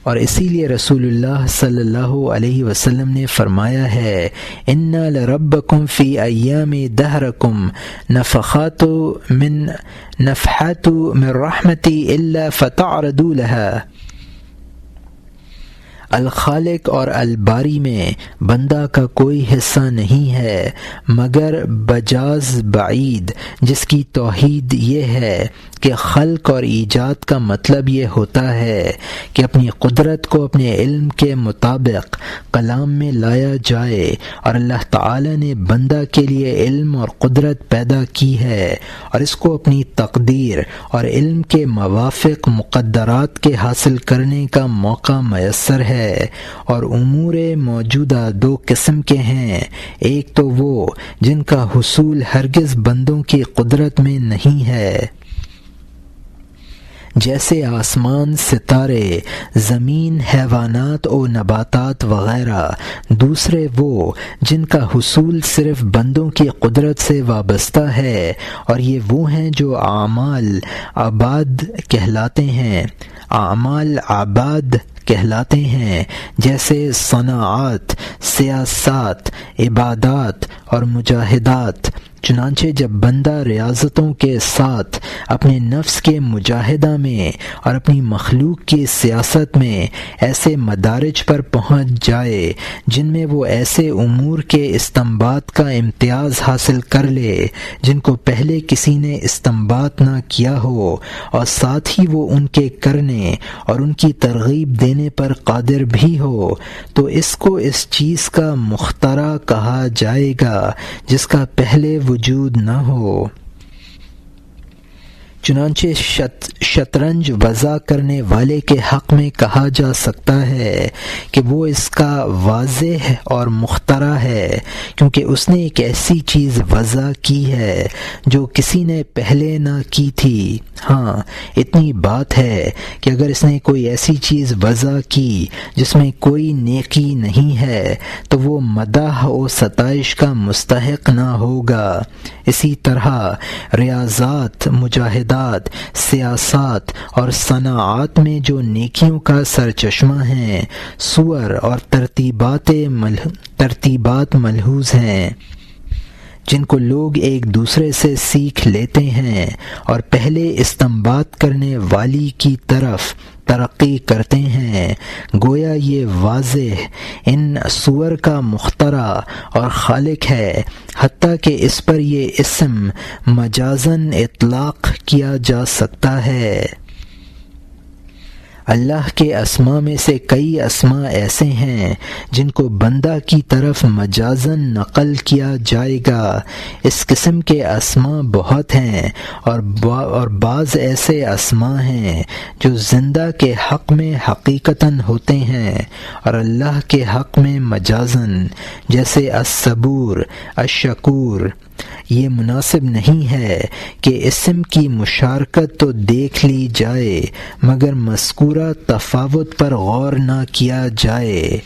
اور اسی لیے رسول اللہ صلی اللہ علیہ وسلم نے فرمایا ہے، ان لربکم فی ایام دہرکم نفحات من رحمتی الا فتعرضوا لها۔ الخالق اور الباری میں بندہ کا کوئی حصہ نہیں ہے مگر بجاز بعید، جس کی توحید یہ ہے کہ خلق اور ایجاد کا مطلب یہ ہوتا ہے کہ اپنی قدرت کو اپنے علم کے مطابق کلام میں لایا جائے، اور اللہ تعالی نے بندہ کے لیے علم اور قدرت پیدا کی ہے، اور اس کو اپنی تقدیر اور علم کے موافق مقدرات کے حاصل کرنے کا موقع میسر ہے، اور امور موجودہ دو قسم کے ہیں، ایک تو وہ جن کا حصول ہرگز بندوں کی قدرت میں نہیں ہے، جیسے آسمان، ستارے، زمین، حیوانات و نباتات وغیرہ، دوسرے وہ جن کا حصول صرف بندوں کی قدرت سے وابستہ ہے، اور یہ وہ ہیں جو اعمال عباد کہلاتے ہیں جیسے صناعات، سیاست، عبادات اور مجاہدات، چنانچہ جب بندہ ریاضتوں کے ساتھ اپنے نفس کے مجاہدہ میں اور اپنی مخلوق کی سیاست میں ایسے مدارج پر پہنچ جائے جن میں وہ ایسے امور کے استنباط کا امتیاز حاصل کر لے جن کو پہلے کسی نے استنباط نہ کیا ہو، اور ساتھ ہی وہ ان کے کرنے اور ان کی ترغیب دینے پر قادر بھی ہو، تو اس کو اس چیز کا مخترع کہا جائے گا جس کا پہلے وجود نہ ہو۔ چنانچہ شطرنج وضع کرنے والے کے حق میں کہا جا سکتا ہے کہ وہ اس کا واضح اور مخترع ہے، کیونکہ اس نے ایک ایسی چیز وضع کی ہے جو کسی نے پہلے نہ کی تھی۔ ہاں، اتنی بات ہے کہ اگر اس نے کوئی ایسی چیز وضع کی جس میں کوئی نیکی نہیں ہے تو وہ مدح و ستائش کا مستحق نہ ہوگا۔ اسی طرح ریاضات، مجاہدات، سیاسات اور صناعات میں جو نیکیوں کا سرچشمہ ہیں، صور اور ترتیبات ملحوظ ہیں جن کو لوگ ایک دوسرے سے سیکھ لیتے ہیں اور پہلے استنباط کرنے والی کی طرف ترقی کرتے ہیں، گویا یہ واضح ان صور کا مخترع اور خالق ہے، حتیٰ کہ اس پر یہ اسم مجازاً اطلاق کیا جا سکتا ہے۔ اللہ کے اسماء میں سے کئی اسماء ایسے ہیں جن کو بندہ کی طرف مجازاً نقل کیا جائے گا۔ اس قسم کے اسماء بہت ہیں اور بعض ایسے اسماء ہیں جو زندہ کے حق میں حقیقتاً ہوتے ہیں اور اللہ کے حق میں مجازاً، جیسے الصبور، الشکور۔ یہ مناسب نہیں ہے کہ اسم کی مشارکت تو دیکھ لی جائے مگر مذکورہ تفاوت پر غور نہ کیا جائے۔